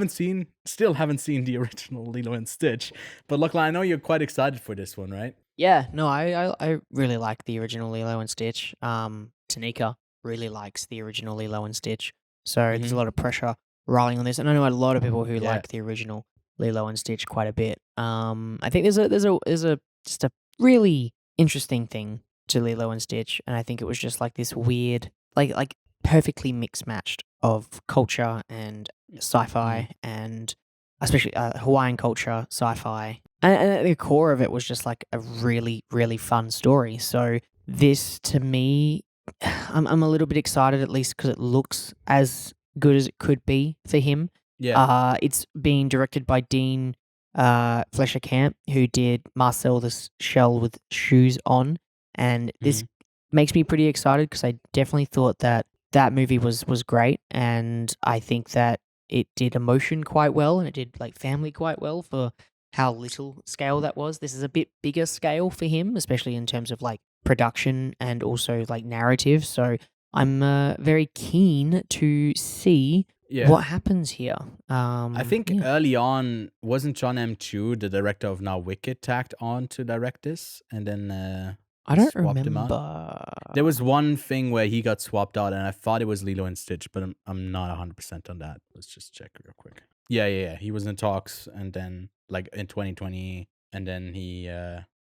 still haven't seen the original Lilo and Stitch. But Lachlan, I know you're quite excited for this one, right? Yeah, no, I really like the original Lilo and Stitch. Tanika really likes the original Lilo and Stitch. So there's a lot of pressure rolling on this. And I know a lot of people who like the original Lilo and Stitch quite a bit. I think there's a just a really interesting thing to Lilo and Stitch, and I think it was just like this weird, like perfectly mixed matched of culture and sci-fi, and especially Hawaiian culture, sci-fi, and at the core of it was just like a really, really fun story. So this, to me, I'm a little bit excited, at least because it looks as good as it could be for him. Yeah. It's being directed by Dean Fleischer Camp, who did Marcel the Shell with Shoes On. And this makes me pretty excited because I definitely thought that movie was great, and I think that it did emotion quite well, and it did like family quite well for how little scale that was. This is a bit bigger scale for him, especially in terms of like production and also like narrative. So I'm very keen to see what happens here. I think early on, wasn't John M. Chu, the director of now Wicked, tagged on to direct this, and then I don't swapped him remember. out. There was one thing where he got swapped out, and I thought it was Lilo and Stitch, but I'm not 100% on that. Let's just check real quick. Yeah. He was in talks, and then like in 2020, and then he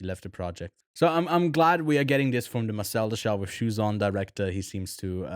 left the project. So I'm glad we are getting this from the Marcel the Shell with Shoes On director. He seems to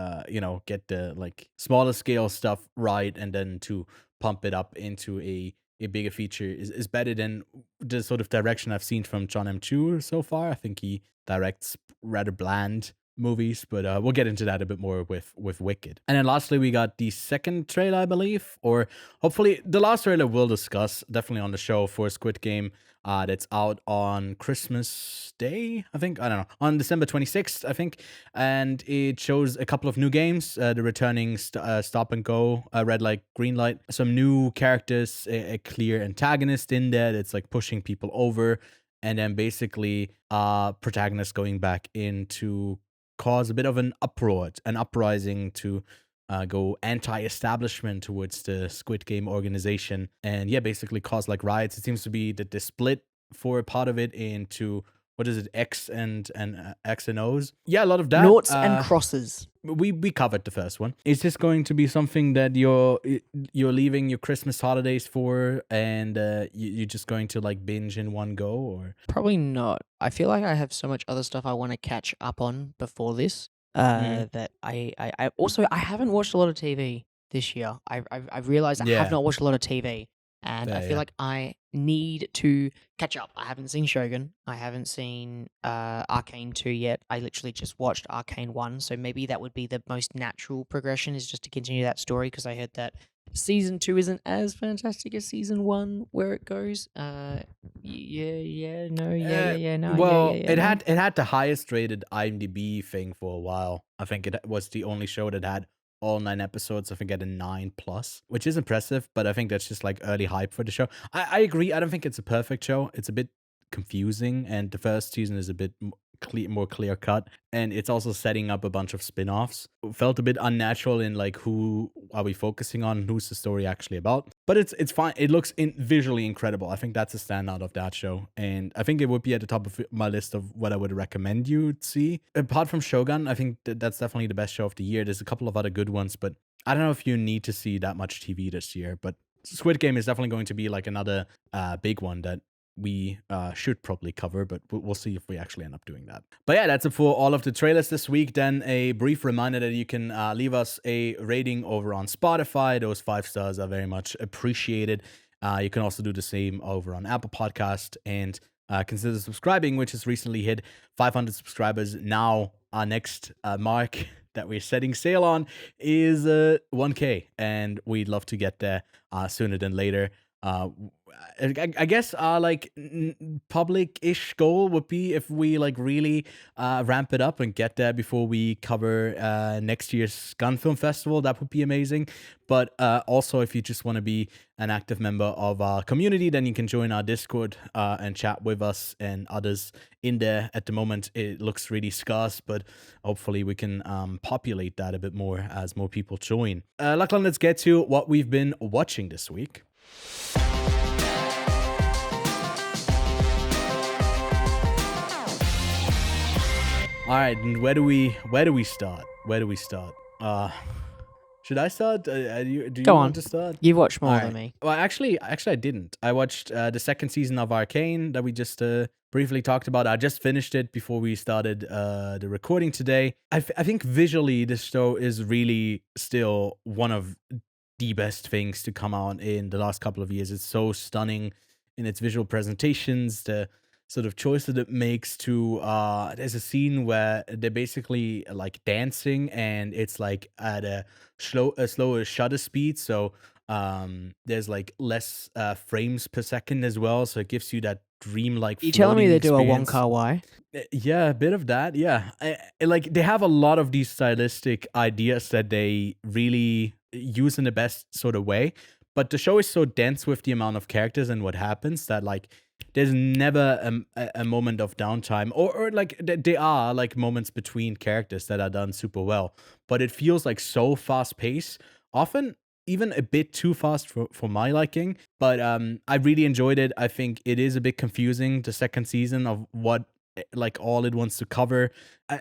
get the like smaller scale stuff right, and then to pump it up into a bigger feature is better than the sort of direction I've seen from John M. Chu so far. I think he directs rather bland movies, but we'll get into that a bit more with Wicked. And then lastly, we got the second trailer, I believe, or hopefully the last trailer we'll discuss definitely on the show for Squid Game. That's out on Christmas Day, I think. I don't know, on December 26th, I think. And it shows a couple of new games, the returning Stop and Go, Red Light, Green Light, some new characters, a clear antagonist in there that's like pushing people over, and then basically protagonist going back in to cause a bit of an uproar, an uprising to go anti-establishment towards the Squid Game organization, and basically cause like riots. It seems to be that they split for a part of it into, what is it, X and X and O's. Yeah, a lot of that. Noughts and crosses. We covered the first one. Is this going to be something that you're leaving your Christmas holidays for, and you're just going to like binge in one go, or? Probably not. I feel like I have so much other stuff I want to catch up on before this. That I also I haven't watched a lot of TV this year. I've realized I have not watched a lot of TV, and I feel like I need to catch up. I haven't seen Shogun. I haven't seen Arcane 2 yet. I literally just watched Arcane 1, so maybe that would be the most natural progression, is just to continue that story, because I heard that season 2 isn't as fantastic as season 1 where it goes. It had the highest rated IMDb thing for a while. I think it was the only show that had all 9 episodes. I think at a 9+, which is impressive, but I think that's just like early hype for the show. I agree. I don't think it's a perfect show. It's a bit confusing, and the first season is a bit more clear cut, and it's also setting up a bunch of spin-offs. It felt a bit unnatural in like who are we focusing on, who's the story actually about. But it's fine. It looks visually incredible. I think that's a standout of that show, and I think it would be at the top of my list of what I would recommend you see. Apart from Shogun, I think that's definitely the best show of the year. There's a couple of other good ones, but I don't know if you need to see that much TV this year. But Squid Game is definitely going to be like another big one that we should probably cover, but we'll see if we actually end up doing that. But yeah, that's it for all of the trailers this week. Then a brief reminder that you can leave us a rating over on Spotify. Those 5 stars are very much appreciated. You can also do the same over on Apple Podcast, and consider subscribing, which has recently hit 500 subscribers. Now our next mark that we're setting sail on is 1K, and we'd love to get there sooner than later. I guess our like public-ish goal would be if we like really ramp it up and get there before we cover next year's Gun Film Festival. That would be amazing. But also, if you just want to be an active member of our community, then you can join our Discord and chat with us and others in there. At the moment, it looks really scarce, but hopefully we can populate that a bit more as more people join. Lachlan, let's get to what we've been watching this week. All right, and where do we start? Should I start? Do you want to start? You've watched more than me. Well, actually, I didn't. I watched the second season of Arcane that we just briefly talked about. I just finished it before we started the recording today. I think visually this show is really still one of the best things to come out in the last couple of years. It's so stunning in its visual presentations, the sort of choice that it makes to there's a scene where they're basically like dancing, and it's like at a slower shutter speed, so there's like less frames per second as well, so it gives you that dreamlike. You telling me they do a experience. Wong Kar-wai? Yeah, a bit of that. Yeah, like they have a lot of these stylistic ideas that they really use in the best sort of way, but the show is so dense with the amount of characters and what happens that like there's never a moment of downtime, or like there are like moments between characters that are done super well, but it feels like so fast paced, often even a bit too fast for my liking. But I really enjoyed it. I think it is a bit confusing, the second season, of what like all it wants to cover.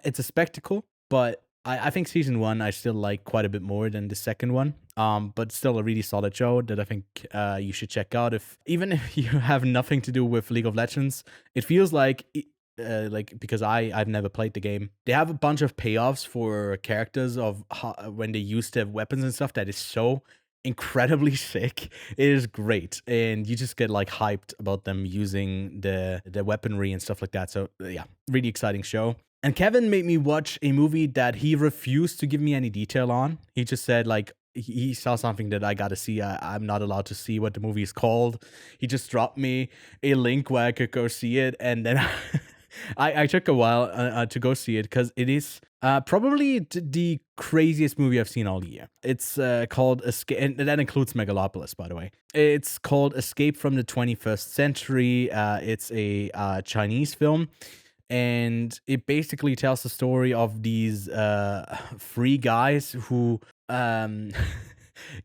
It's a spectacle, but I think season 1 I still like quite a bit more than the second one. But still a really solid show that I think you should check out. Even if you have nothing to do with League of Legends, it feels like because I've never played the game, they have a bunch of payoffs for characters of when they use their weapons and stuff that is so incredibly sick. It is great, and you just get like hyped about them using the weaponry and stuff like that. So yeah, really exciting show. And Kevin made me watch a movie that he refused to give me any detail on. He just said like he saw something that I gotta see. I'm not allowed to see what the movie is called. He just dropped me a link where I could go see it, and then I took a while to go see it because it is probably the craziest movie I've seen all year. It's called Escape, and that includes Megalopolis, by the way. It's called Escape from the 21st Century. It's a Chinese film. And it basically tells the story of these 3 guys who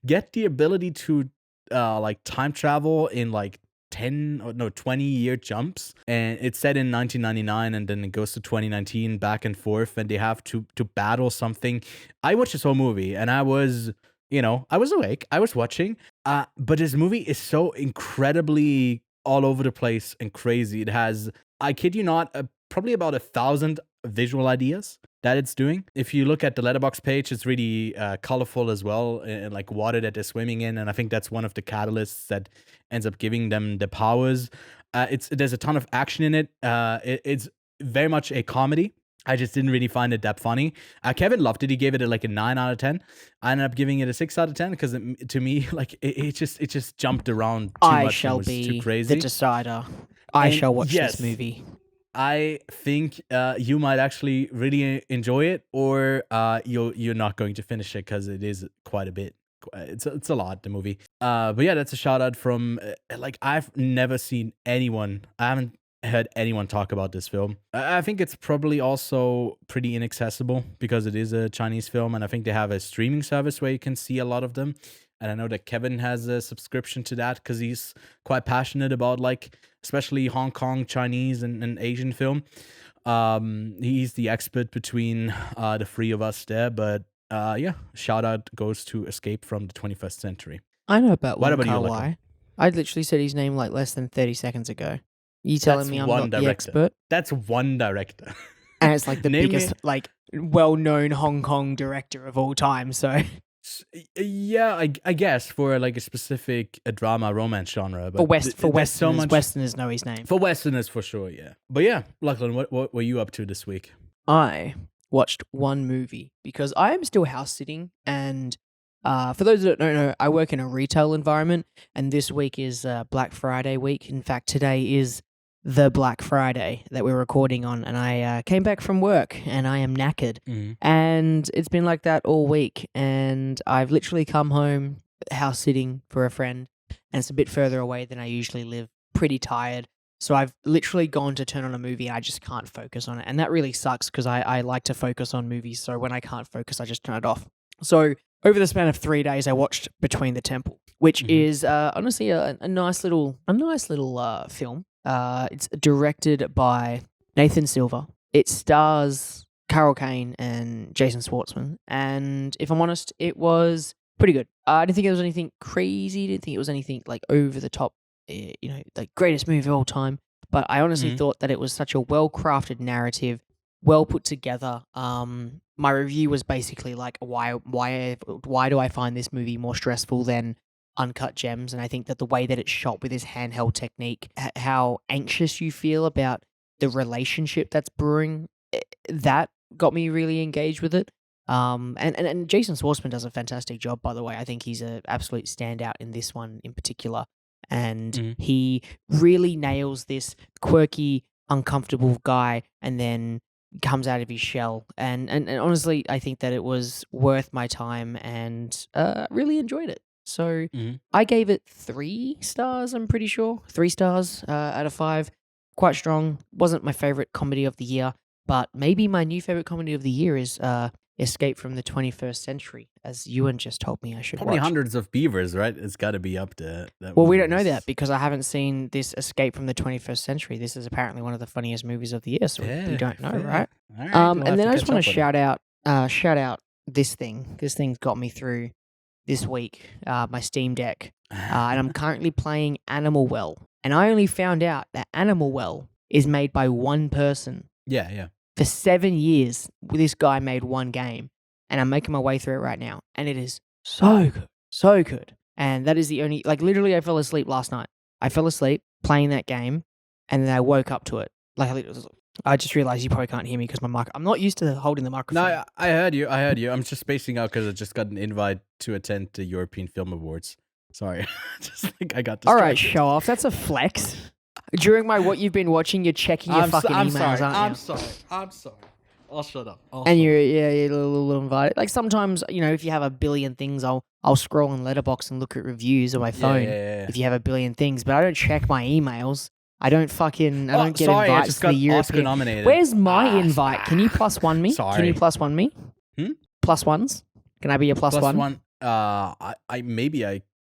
get the ability to like time travel in like 20-year jumps. And it's set in 1999, and then it goes to 2019 back and forth, and they have to battle something. I watched this whole movie, and I was awake. I was watching. But this movie is so incredibly all over the place and crazy. It has, I kid you not, probably about 1,000 visual ideas that it's doing. If you look at the Letterboxd page, it's really colorful as well, and like water that they're swimming in. And I think that's one of the catalysts that ends up giving them the powers. There's a ton of action in it. It's very much a comedy. I just didn't really find it that funny. Kevin loved it. He gave it like a 9 out of 10. I ended up giving it a 6 out of 10 because to me, like it just jumped around too much. I shall be too crazy. the decider. I shall watch this movie. I think you might actually really enjoy it, or you're not going to finish it because it is quite a bit. It's a lot, the movie. But yeah, that's a shout out from like I've never seen anyone. I haven't heard anyone talk about this film. I think it's probably also pretty inaccessible because it is a Chinese film, and I think they have a streaming service where you can see a lot of them. And I know that Kevin has a subscription to that because he's quite passionate about, like, especially Hong Kong, Chinese, and Asian film. He's the expert between the three of us there. But yeah, shout out goes to Escape from the 21st Century. I know about What Wong about you, Kar-wai. Lachlan? I literally said his name like less than 30 seconds ago. You telling That's me I'm one not the director. expert? That's one director. And it's like the Name biggest, me- like, well-known Hong Kong director of all time. So Yeah, I guess for like a specific drama romance genre, but for there's so Westerners, much Westerners know his name. for Westerners for sure. Yeah, but yeah, Lachlan, what were you up to this week? I watched one movie because I am still house sitting, and for those that don't know, I work in a retail environment, and this week is Black Friday week. In fact, today is the Black Friday that we're recording on, and I came back from work, and I am knackered, and it's been like that all week, and I've literally come home house sitting for a friend, and it's a bit further away than I usually live, pretty tired. So I've literally gone to turn on a movie and I just can't focus on it. And that really sucks because I like to focus on movies. So when I can't focus, I just turn it off. So over the span of 3 days, I watched Between the Temple, which is honestly a nice little film. It's directed by Nathan Silver. It stars Carol Kane and Jason Schwartzman. And if I'm honest, it was pretty good. I didn't think it was anything crazy. Didn't think it was anything like over the top, like greatest movie of all time. But I honestly thought that it was such a well-crafted narrative, well put together. My review was basically like, why do I find this movie more stressful than Uncut Gems? And I think that the way that it's shot with this handheld technique, how anxious you feel about the relationship that's brewing, that got me really engaged with it. And Jason Schwartzman does a fantastic job, by the way. I think he's an absolute standout in this one in particular. And he really nails this quirky, uncomfortable guy and then comes out of his shell. And honestly, I think that it was worth my time and really enjoyed it. So I gave it 3 stars, I'm pretty sure. 3 stars out of 5. Quite strong. Wasn't my favorite comedy of the year, but maybe my new favorite comedy of the year is Escape from the 21st Century, as Ewan just told me I should Probably watch. Hundreds of Beavers, right? It's got to be up to that. Well, we don't know that because I haven't seen this Escape from the 21st Century. This is apparently one of the funniest movies of the year, so we don't know, right? All right, And then I just want to shout out this thing. This thing's got me through this week, my Steam Deck, and I'm currently playing Animal Well. And I only found out that Animal Well is made by one person. Yeah. For 7 years, this guy made one game, and I'm making my way through it right now, and it is so good. And that is the only, like, literally I fell asleep last night. I fell asleep playing that game, and then I woke up to it. Like, I just realized you probably can't hear me because I'm not used to holding the microphone. No, I heard you. I'm just spacing out because I just got an invite to attend the European Film Awards. Sorry. Just like I got distracted. All right, show off. That's a flex. During my what you've been watching, you're checking your fucking emails, aren't you? I'm sorry. I'll shut up. And you're a little invited. Like sometimes, if you have a billion things, I'll scroll on Letterboxd and look at reviews on my phone. Yeah. If you have a billion things, but I don't check my emails. I don't get invites I just to the got European. Oscar nominated. Where's my invite? Can you +1 me? Sorry. Can you +1 me? Plus ones? Can I be a plus one?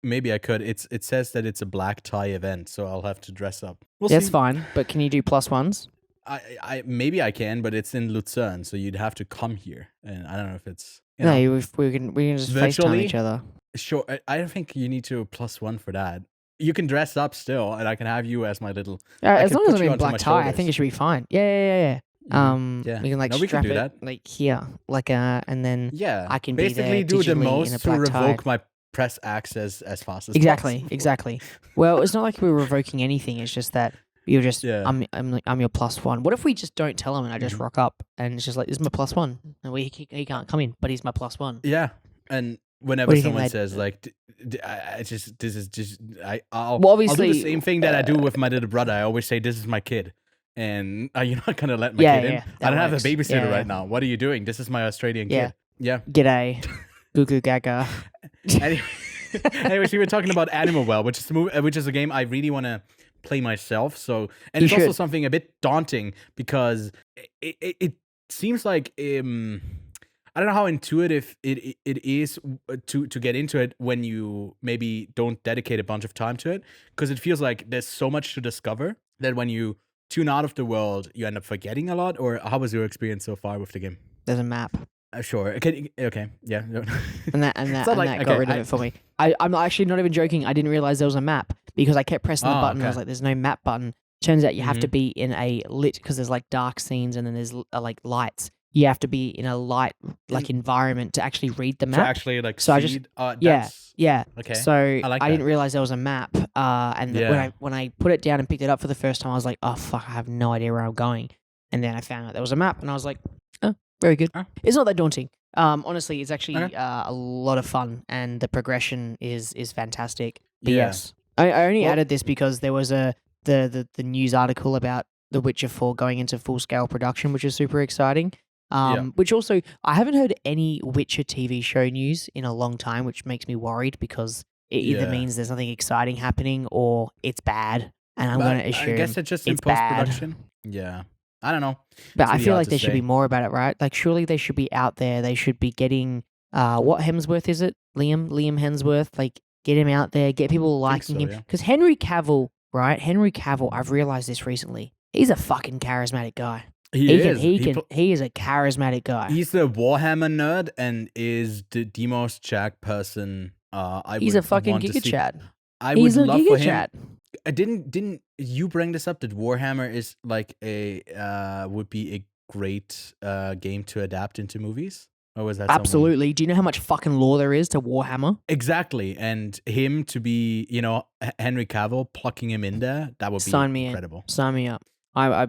Maybe I could. It says that it's a black tie event, so I'll have to dress up. That's see. fine, but can you do +1s? I maybe I can, but it's in Lucerne, so you'd have to come here, and I don't know if it's. No, we can just virtually? FaceTime each other. Sure, I don't think you need to +1 for that. You can dress up still, and I can have you as my little. As long as I'm in black tie, I think it should be fine. Yeah. We can like strap do it that. like here, like and then I can basically be there do the digitally most in a to black revoke tie. my press access as fast as possible. Exactly. Well, it's not like we're revoking anything. It's just that you're just I'm your +1. What if we just don't tell him and I just rock up and it's just like, this is my +1 and he can't come in, but he's my +1. Yeah, and whenever someone says like, I'll do the same thing that I do with my little brother. I always say, "This is my kid." And you're not going to let my kid in? I don't have a babysitter right now. What are you doing? This is my Australian kid. Yeah. G'day. Goo goo gaga. Anyways, we were talking about Animal Well, which is a game I really want to play myself. So, and it's also something a bit daunting because it seems like I don't know how intuitive it is to get into it when you maybe don't dedicate a bunch of time to it, because it feels like there's so much to discover that when you tune out of the world, you end up forgetting a lot. Or how was your experience so far with the game? There's a map. Sure. Okay. Yeah. And that got rid of it for me. I'm actually not even joking. I didn't realize there was a map because I kept pressing the button. Okay. I was like, "There's no map button." Turns out you have to be in a lit, because there's like dark scenes and then there's like lights. You have to be in a light like environment to actually read the map. To actually like. So see, yeah. Okay. So I didn't realize there was a map. And when I put it down and picked it up for the first time, I was like, "Oh fuck, I have no idea where I'm going." And then I found out there was a map, and I was like, "Oh, very good." Oh. It's not that daunting. Honestly, it's actually a lot of fun, and the progression is fantastic. But yes, I only added this because there was the news article about The Witcher 4 going into full scale production, which is super exciting. Which also, I haven't heard any Witcher TV show news in a long time, which makes me worried because it either means there's nothing exciting happening or it's bad, and I'm going to assume I guess it's just in post-production. Yeah. I don't know. But I feel like there should be more about it, right? Like, surely they should be out there. They should be getting, what Hemsworth is it? Liam Hemsworth. Like, get him out there. Get people liking him. Because Henry Cavill, right? Henry Cavill, I've realized this recently. He's a fucking charismatic guy. He is a charismatic guy. He's the Warhammer nerd and is the most jacked person He's a fucking Giga Chad. I would love for him. Didn't you bring this up that Warhammer is like would be a great game to adapt into movies? Or was that absolutely? Do you know how much fucking lore there is to Warhammer? Exactly, and him to be, Henry Cavill, plucking him in there, that would be incredible. Sign me up.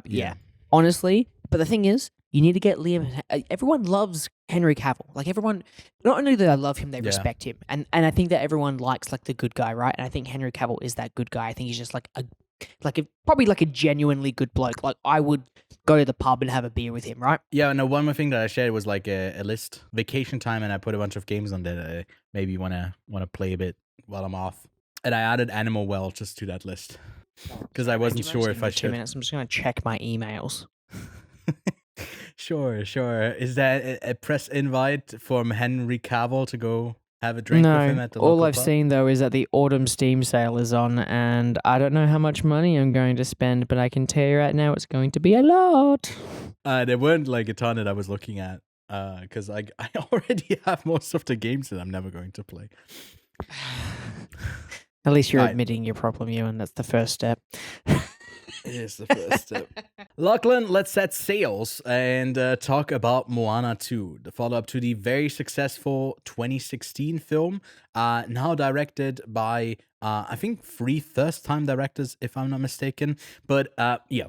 Yeah. Honestly, but the thing is, you need to get Liam. Everyone loves Henry Cavill. Like, everyone, not only do they love him, they respect him, and I think that everyone likes like the good guy, right? And I think Henry Cavill is that good guy. I think he's just probably a genuinely good bloke. Like, I would go to the pub and have a beer with him, right? Yeah. No, one more thing that I shared was like a list, vacation time, and I put a bunch of games on that I maybe wanna play a bit while I'm off, and I added Animal Well just to that list because I wasn't sure if I should. 2 minutes. I'm just gonna check my emails. Sure. Is that a press invite from Henry Cavill to go have a drink with him at the local all I've pub? seen, though, is that the autumn Steam sale is on, and I don't know how much money I'm going to spend, but I can tell you right now it's going to be a lot. There weren't like a ton that I was looking at because I already have most of the games that I'm never going to play. At least you're admitting your problem, Ewan. That's the first step. It is the first step. Lachlan, let's set sails and talk about Moana 2, the follow-up to the very successful 2016 film, now directed by, I think, 3 first-time directors, if I'm not mistaken. But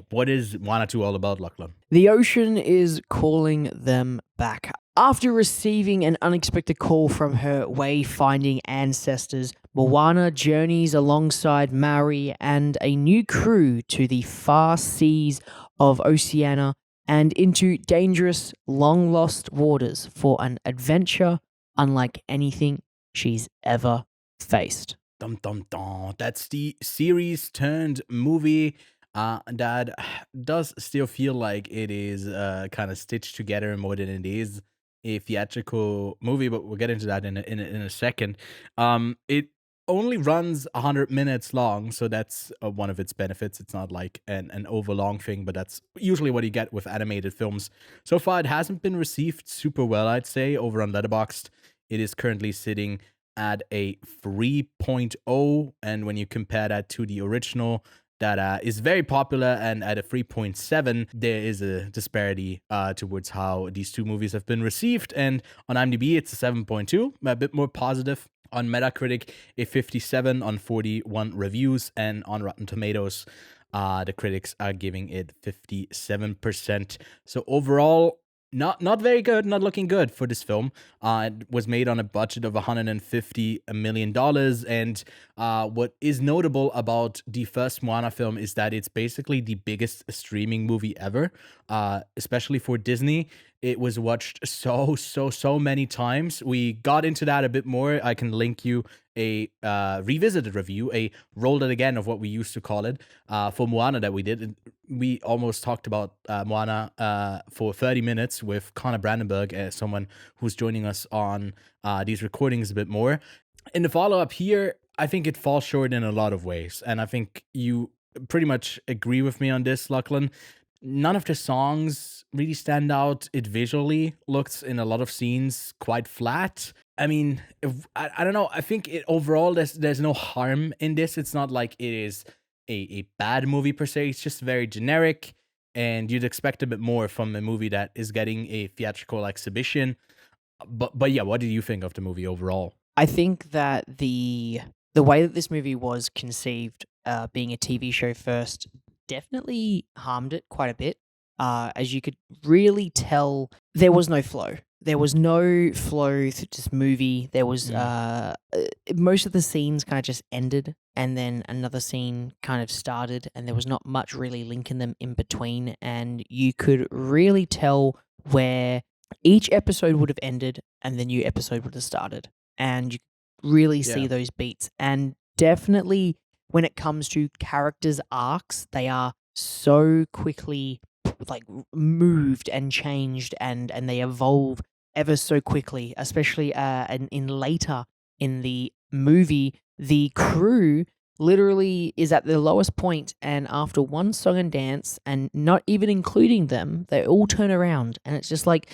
what is Moana 2 all about, Lachlan? The ocean is calling them back. After receiving an unexpected call from her wayfinding ancestors, Moana journeys alongside Maui and a new crew to the far seas of Oceania and into dangerous, long-lost waters for an adventure unlike anything she's ever faced. Dum dum dum. That's the series turned movie. That does still feel like it is kind of stitched together more than it is a theatrical movie, but we'll get into that in a second. It only runs 100 minutes long, so that's one of its benefits. It's not like an overlong thing, but that's usually what you get with animated films. So far, it hasn't been received super well, I'd say. Over on Letterboxd, it is currently sitting at a 3.0, and when you compare that to the original, that is very popular, and at a 3.7, there is a disparity towards how these two movies have been received. And on IMDb, it's a 7.2, a bit more positive. On Metacritic, a 57 on 41 reviews, and on Rotten Tomatoes, the critics are giving it 57%. So overall, not very good, not looking good for this film. It was made on a budget of $150 million, and what is notable about the first Moana film is that it's basically the biggest streaming movie ever, especially for Disney. it was watched so many times. We got into that a bit more. I can link you a revisited review, a rolled it again of what we used to call it, for Moana that we did. We almost talked about Moana for 30 minutes with Connor Brandenburg as someone who's joining us on these recordings a bit more. In the follow-up here, I think it falls short in a lot of ways, and I think you pretty much agree with me on this, Lachlan. None of the songs really stand out. It visually looks in a lot of scenes quite flat. I mean, I don't know. I think overall there's no harm in this. It's not like it is a bad movie per se. It's just very generic, and you'd expect a bit more from a movie that is getting a theatrical exhibition. But yeah, what did you think of the movie overall? I think that the way that this movie was conceived, being a TV show first, definitely harmed it quite a bit. As you could really tell, there was no flow. There was no flow through this movie. There was most of the scenes kind of just ended, and then another scene kind of started, and there was not much really linking them in between. And you could really tell where each episode would have ended, and the new episode would have started, and you really see those beats. And definitely, when it comes to characters' arcs, they are so quickly like moved and changed, and they evolve ever so quickly. Especially in later in the movie, the crew literally is at the lowest point, and after one song and dance, and not even including them, they all turn around, and it's just like,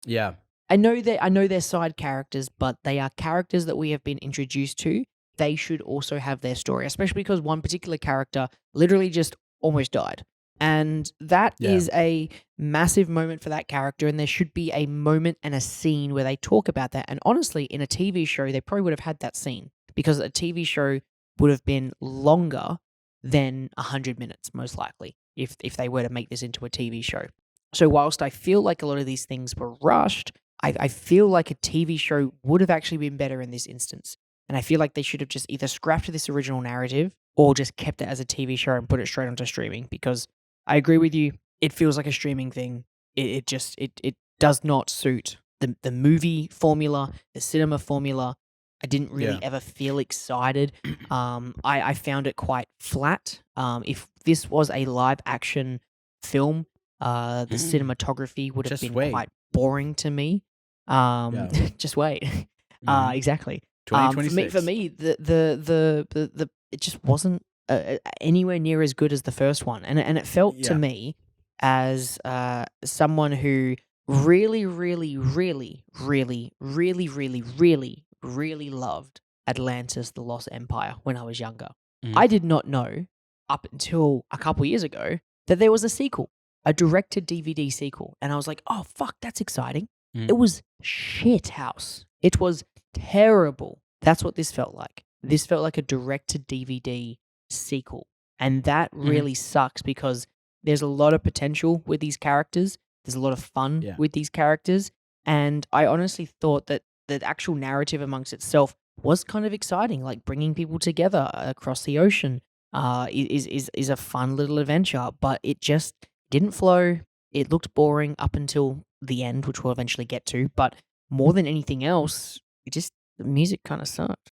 yeah. I know they're side characters, but they are characters that we have been introduced to. They should also have their story, especially because one particular character literally just almost died. And that is a massive moment for that character, and there should be a moment and a scene where they talk about that. And honestly, in a TV show, they probably would have had that scene, because a TV show would have been longer than 100 minutes, most likely, if they were to make this into a TV show. So whilst I feel like a lot of these things were rushed, I feel like a TV show would have actually been better in this instance. And I feel like they should have just either scrapped this original narrative or just kept it as a TV show and put it straight onto streaming, because I agree with you. It feels like a streaming thing. It does not suit the movie formula, the cinema formula. I didn't really ever feel excited. I found it quite flat. If this was a live action film, the cinematography would have been quite boring to me. Just wait. Exactly. For me, the it just wasn't anywhere near as good as the first one, and it felt to me as someone who really loved Atlantis: The Lost Empire when I was younger. I did not know up until a couple years ago that there was a sequel, a direct-to-DVD sequel, and I was like, oh fuck, that's exciting. It was shithouse. It was terrible. That's what this felt like. This felt like a direct-to-DVD sequel. And that really sucks, because there's a lot of potential with these characters. There's a lot of fun with these characters. And I honestly thought that the actual narrative amongst itself was kind of exciting, like bringing people together across the ocean is a fun little adventure, but it just didn't flow. It looked boring up until the end, which we'll eventually get to. But more than anything else, the music kind of sucked.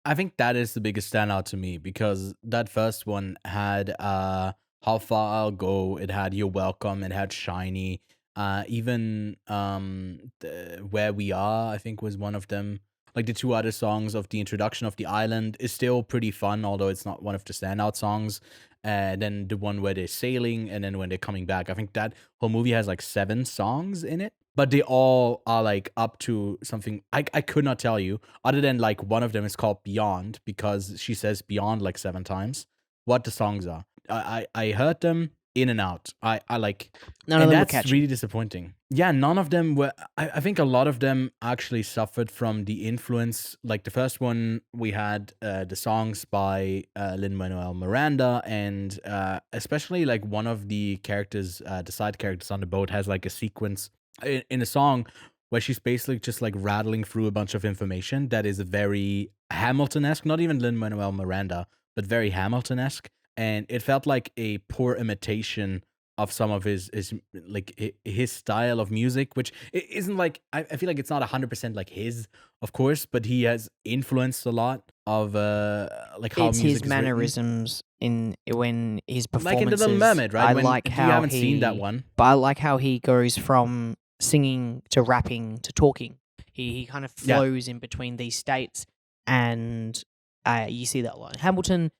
I think that is the biggest standout to me, because that first one had How Far I'll Go, it had You're Welcome, it had Shiny, even Where We Are, I think, was one of them. Like the two other songs of the introduction of the island is still pretty fun, although it's not one of the standout songs. Then the one where they're sailing, and then when they're coming back, I think that whole movie has like 7 songs in it. But they all are like up to something I could not tell you, other than like one of them is called Beyond, because she says Beyond like 7 times. What the songs are, I heard them in and out. I like none of them were that's catchy. really disappointing. Yeah, none of them were. I think a lot of them actually suffered from the influence. Like the first one, we had the songs by Lin-Manuel Miranda, and especially like one of the characters, the side characters on the boat, has like a sequence in a song where she's basically just like rattling through a bunch of information that is very Hamilton-esque, not even Lin-Manuel Miranda, but very Hamilton-esque. And it felt like a poor imitation of some of his his style of music, which isn't like I feel like it's not 100% like his, of course, but he has influenced a lot of like how It's music his is mannerisms when his performances. like in the Little Mermaid, right? I When like you how haven't seen that one. But I like how he goes from singing to rapping to talking. He kind of flows in between these states, and you see that a lot. Hamilton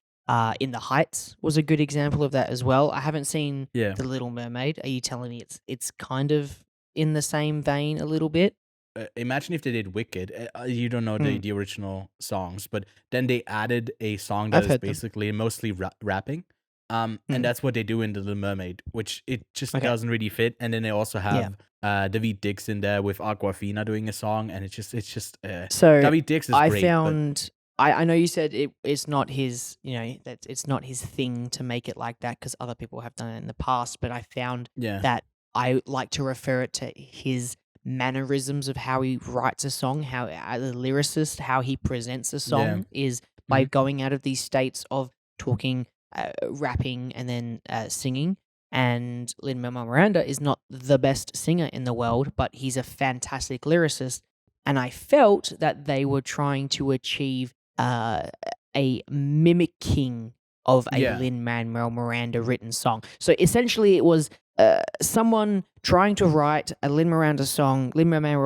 in The Heights was a good example of that as well. I haven't seen Yeah. The Little Mermaid. Are you telling me it's kind of in the same vein a little bit? Imagine if they did Wicked. You don't know Hmm. the original songs, but then they added a song I've that is heard them. basically mostly rapping. And that's what they do in The Little Mermaid, which it just Okay. doesn't really fit. And then they also have David Dix in there with Aquafina doing a song, and it's just So David Dix is I great. found I know you said it's not his, that it's not his thing to make it like that because other people have done it in the past, but I found but that I like to refer it to his mannerisms of how he writes a song, how as a lyricist, how he presents a song is by going out of these states of talking, rapping, and then singing. And Lin-Manuel Miranda is not the best singer in the world, but he's a fantastic lyricist. And I felt that they were trying to achieve a mimicking of a Lin-Manuel Miranda written song. So essentially, it was someone trying to write a Lin-Manuel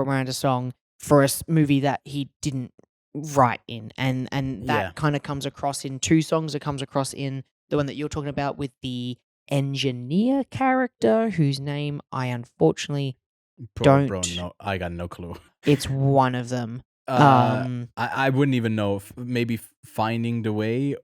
Miranda song for a movie that he didn't write in, and that kind of comes across in two songs. It comes across in the one that you're talking about with the engineer character, whose name I unfortunately don't. Bro, no, I got no clue. It's one of them. I wouldn't even know. Maybe Finding the Way,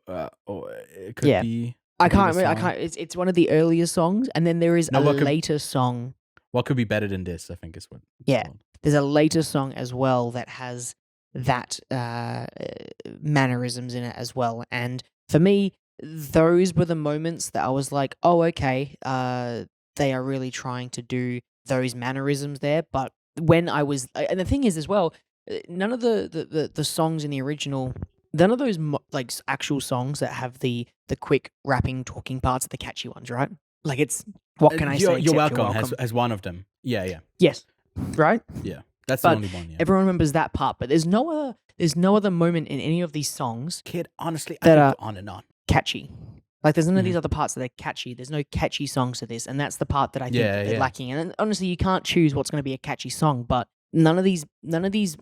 or it could be. I can't remember. I can't. It's one of the earlier songs, and then there is a later song. What could be better than this? I think is what. Yeah, there's a later song as well that has that mannerisms in it as well. And for me, those were the moments that I was like, oh, okay, they are really trying to do those mannerisms there. But when I was, and the thing is as well, none of the songs in the original, none of those like actual songs that have the quick rapping talking parts are the catchy ones, right? Like it's what can I say? You're welcome has one of them. Yeah. Yes. Right. Yeah. That's the only one. Yeah. Everyone remembers that part, but there's no other moment in any of these songs. Kid, honestly, that I are could go on and on. Catchy. Like there's none of these other parts that are catchy. There's no catchy songs to this, and that's the part that I think they're lacking. And honestly, you can't choose what's going to be a catchy song, but none of these,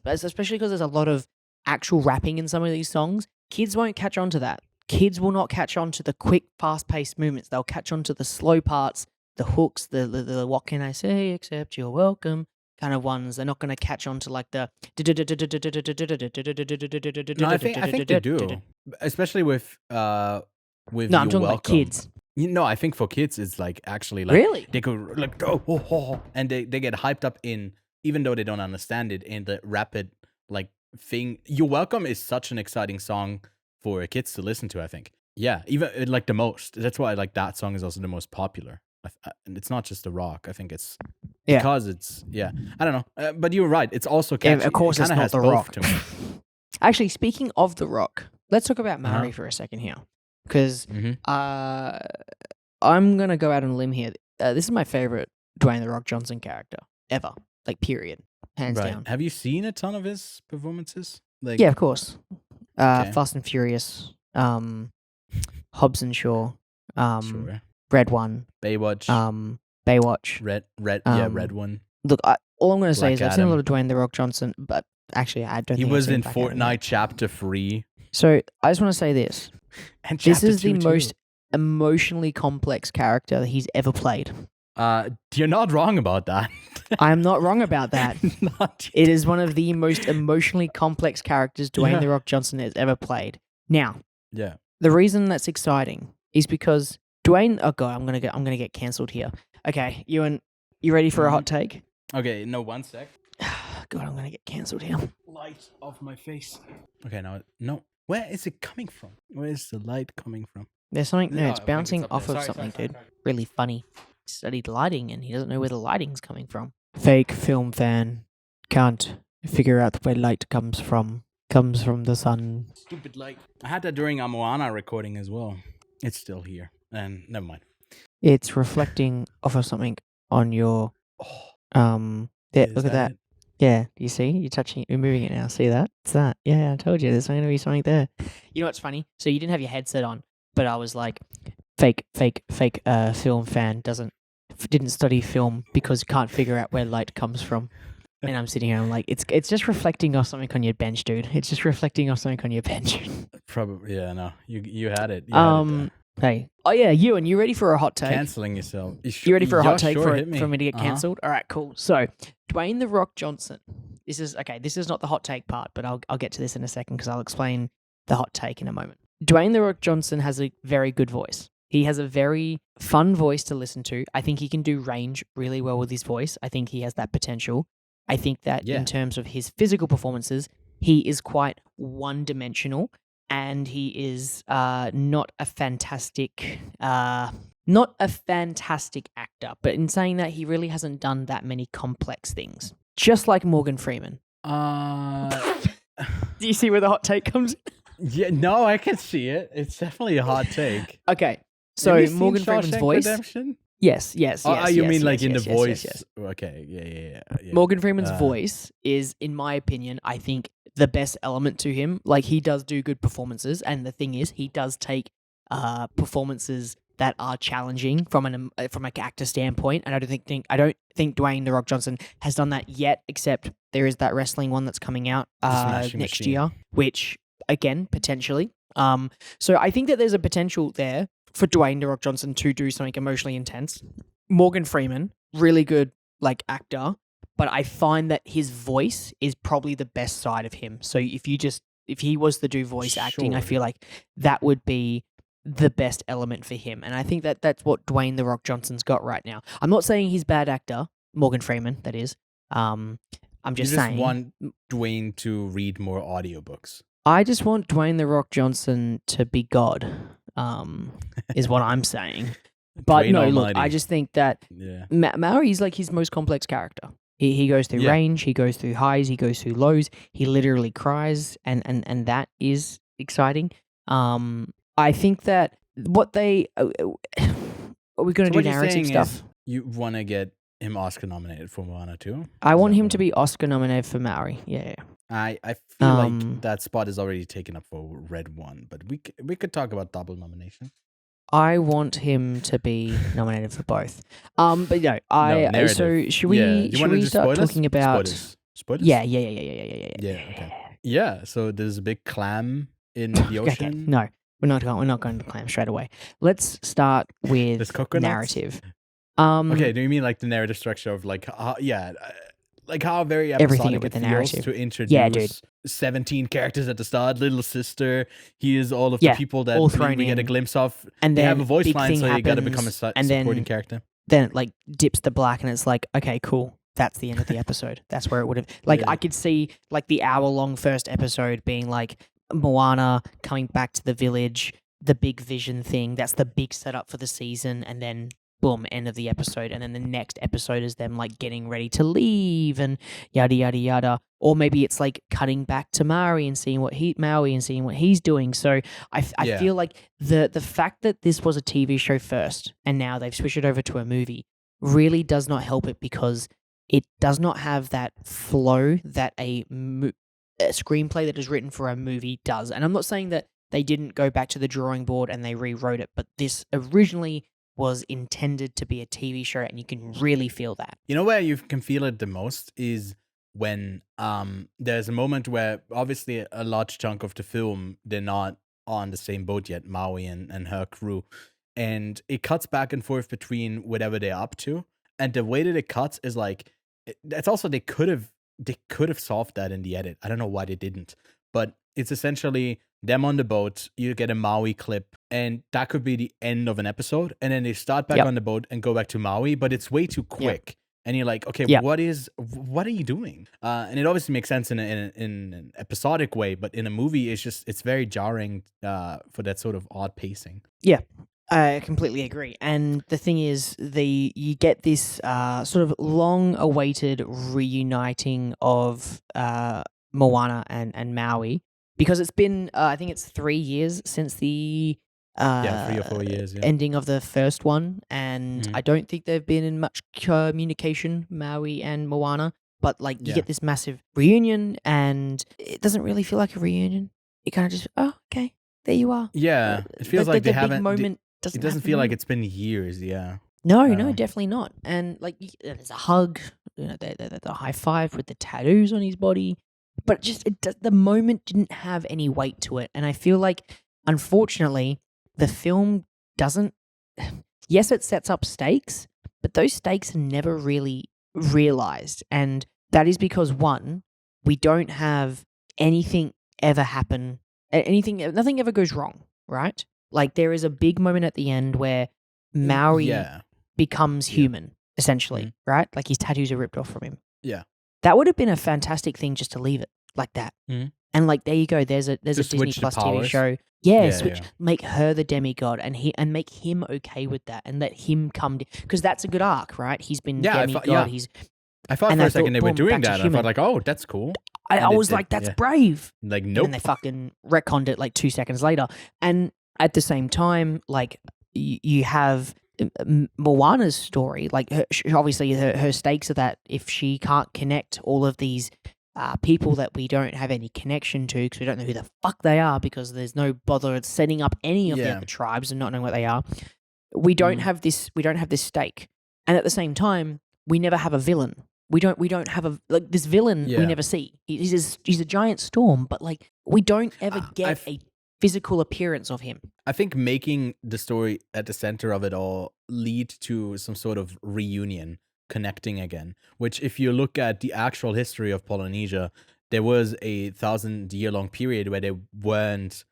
especially because there's a lot of actual rapping in some of these songs, kids won't catch on to that. Kids will not catch on to the quick, fast-paced movements. They'll catch on to the slow parts, the hooks, the what can I say except you're welcome kind of ones. They're not going to catch on to like the. No, I think they do, especially with. No, I'm talking about kids. I think for kids it's like actually like really they could like and they get hyped up in, even though they don't understand it, in the rapid like thing. You're Welcome is such an exciting song for kids to listen to, I think. Yeah, even like the most. That's why like that song is also the most popular. And it's not just the rock. I think it's because it's I don't know. But you're right. It's also catchy. Yeah, of course, it's not the rock. To me. Actually, speaking of the rock, let's talk about Maori for a second here, because I'm gonna go out on a limb here. This is my favorite Dwayne the Rock Johnson character ever. Like period, hands down. Have you seen a ton of his performances? Like yeah, of course. Fast and Furious, Hobbs and Shaw, sure. Red One, Baywatch, Baywatch, Red One. Look, all I'm going to say is I've seen a Adam. lot of Dwayne the Rock Johnson, but actually I don't. He think was I've seen in Black Adam Fortnite yet. Chapter 3. So I just want to say this: And this Chapter is the 2 too. most emotionally complex character that he's ever played. You're not wrong about that. I am not wrong about that. It is one of the most emotionally complex characters Dwayne the Rock Johnson has ever played. Now, the reason that's exciting is because Dwayne. Oh god, I'm gonna get cancelled here. Okay, Ewan, you ready for a hot take? Okay, no, 1 sec. God, I'm gonna get cancelled here. Light off my face. Okay, no. Where is it coming from? Where is the light coming from? There's something. No, Oh, it's I think bouncing it's up off there. of Sorry, something, sorry. dude. Really funny. He studied lighting and he doesn't know where the lighting's coming from. Fake film fan can't figure out where light comes from. Comes from the sun. Stupid light. I had that during our Moana recording as well. It's still here. And never mind. It's reflecting off of something on your there, look at that. it? Yeah, you see? You're moving it now. See that? It's that. Yeah, I told you there's going to be something there. You know what's funny? So you didn't have your headset on, but I was like, fake film fan didn't study film because can't figure out where light comes from. And I'm sitting here, I'm like, it's just reflecting off something on your bench, dude. It's just reflecting off something on your bench. Probably, yeah, no. You had it. You had it hey. Oh yeah, Ewan, you ready for a hot take? canceling yourself. You ready for a hot take sure, for me to get cancelled? All right, cool. So, Dwayne "The Rock" Johnson. This is not the hot take part, but I'll get to this in a second because I'll explain the hot take in a moment. Dwayne "The Rock" Johnson has a very good voice. He has a very fun voice to listen to. I think he can do range really well with his voice. I think he has that potential. I think that in terms of his physical performances, he is quite one-dimensional, and he is not a fantastic actor. But in saying that, he really hasn't done that many complex things. Just like Morgan Freeman. Do you see where the hot take comes in? Yeah, no, I can see it. It's definitely a hot take. Okay, so Morgan Freeman's voice. Redemption? Yes. You mean like in the voice? Yes. Okay, yeah. Morgan Freeman's voice is, in my opinion, I think the best element to him. Like, he does do good performances, and the thing is, he does take performances that are challenging from an actor standpoint. And I don't think Dwayne "The Rock" Johnson has done that yet, except there is that wrestling one that's coming out next year, which again potentially. So I think that there's a potential there for Dwayne "The Rock" Johnson to do something emotionally intense. Morgan Freeman, really good actor, but I find that his voice is probably the best side of him. So if he was to do voice acting, I feel like that would be the best element for him. And I think that that's what Dwayne "The Rock" Johnson's got right now. I'm not saying he's a bad actor, Morgan Freeman, that is. I'm just saying. You just want Dwayne to read more audiobooks. I just want Dwayne "The Rock" Johnson to be God, is what I'm saying. But no, Almighty. Look, I just think that Maori's like his most complex character. He goes through range, he goes through highs, he goes through lows, he literally cries, and that is exciting. I think that what they... are we going to do narrative stuff? You want to get him Oscar nominated for Moana too? I want him to be Oscar nominated for Maori, yeah. I feel like that spot is already taken up for Red One, but we could talk about double nomination. I want him to be nominated for both. But so should we start talking about spoilers? Yeah. Okay. Yeah, so there's a big clam in the ocean. Okay. No, we're not going to clam straight away. Let's start with narrative. Okay, do you mean like the narrative structure of like how very episodic it feels to introduce 17 characters at the start? Little sister, he is all of the people that we get a glimpse of. And they have a voice line, so you got to become a supporting character. Then it like dips the black, and it's like, okay, cool. That's the end of the episode. That's where it would have... Like, I could see like the hour-long first episode being like Moana coming back to the village, the big vision thing. That's the big setup for the season, and then... boom, end of the episode. And then the next episode is them like getting ready to leave and yada, yada, yada. Or maybe it's like cutting back to Maui and seeing what he's doing. So I feel like the fact that this was a TV show first and now they've switched it over to a movie really does not help it, because it does not have that flow that a screenplay that is written for a movie does. And I'm not saying that they didn't go back to the drawing board and they rewrote it, but this originally was intended to be a TV show, and you can really feel that. You know where you can feel it the most is when there's a moment where obviously a large chunk of the film, they're not on the same boat yet, Maui and her crew. And it cuts back and forth between whatever they're up to. And the way that it cuts is like, that's also, they could have solved that in the edit. I don't know why they didn't. But it's essentially them on the boat, you get a Maui clip, and that could be the end of an episode. And then they start back on the boat and go back to Maui, but it's way too quick. And you're like, okay, what are you doing? And it obviously makes sense in an episodic way, but in a movie, it's very jarring for that sort of odd pacing. Yeah, I completely agree. And the thing is, you get this sort of long-awaited reuniting of Moana and Maui, because it's been, I think it's 3 years since the Yeah, 3 or 4 years. Yeah. ending of the first one, and I don't think they've been in much communication, Maui and Moana. But like you get this massive reunion, and it doesn't really feel like a reunion. It kind of just okay, there you are. Yeah, it feels like they haven't. Moment it doesn't feel like it's been years. Yeah. No, definitely not. And like, there's a hug, the high five with the tattoos on his body, but just the moment didn't have any weight to it. And I feel like, unfortunately, the film doesn't. Yes, it sets up stakes, but those stakes are never really realized, and that is because one, we don't have anything ever happen. Nothing ever goes wrong, right? Like there is a big moment at the end where Maui becomes human, essentially, right? Like his tattoos are ripped off from him. Yeah. That would have been a fantastic thing just to leave it like that. And like there you go, there's a Disney Plus TV show. Make her the demigod and make him okay with that and let him come because that's a good arc, right? He's been demigod. I thought for a second they were doing that. I thought like, oh, that's cool. I was like, that's brave. Like, nope. And they fucking retconned it like 2 seconds later. And at the same time, like you have Moana's story. Like obviously her stakes are that if she can't connect all of these people that we don't have any connection to because we don't know who the fuck they are because there's no bother of setting up any of the tribes and not knowing what they are. We don't have this. We don't have this stake, and at the same time, we never have a villain. We don't have this villain. We never see. He's a giant storm, but like we don't ever get a physical appearance of him. I think making the story at the center of it all lead to some sort of reunion. Connecting again, which if you look at the actual history of Polynesia, there was a 1,000-year-long period where they weren't,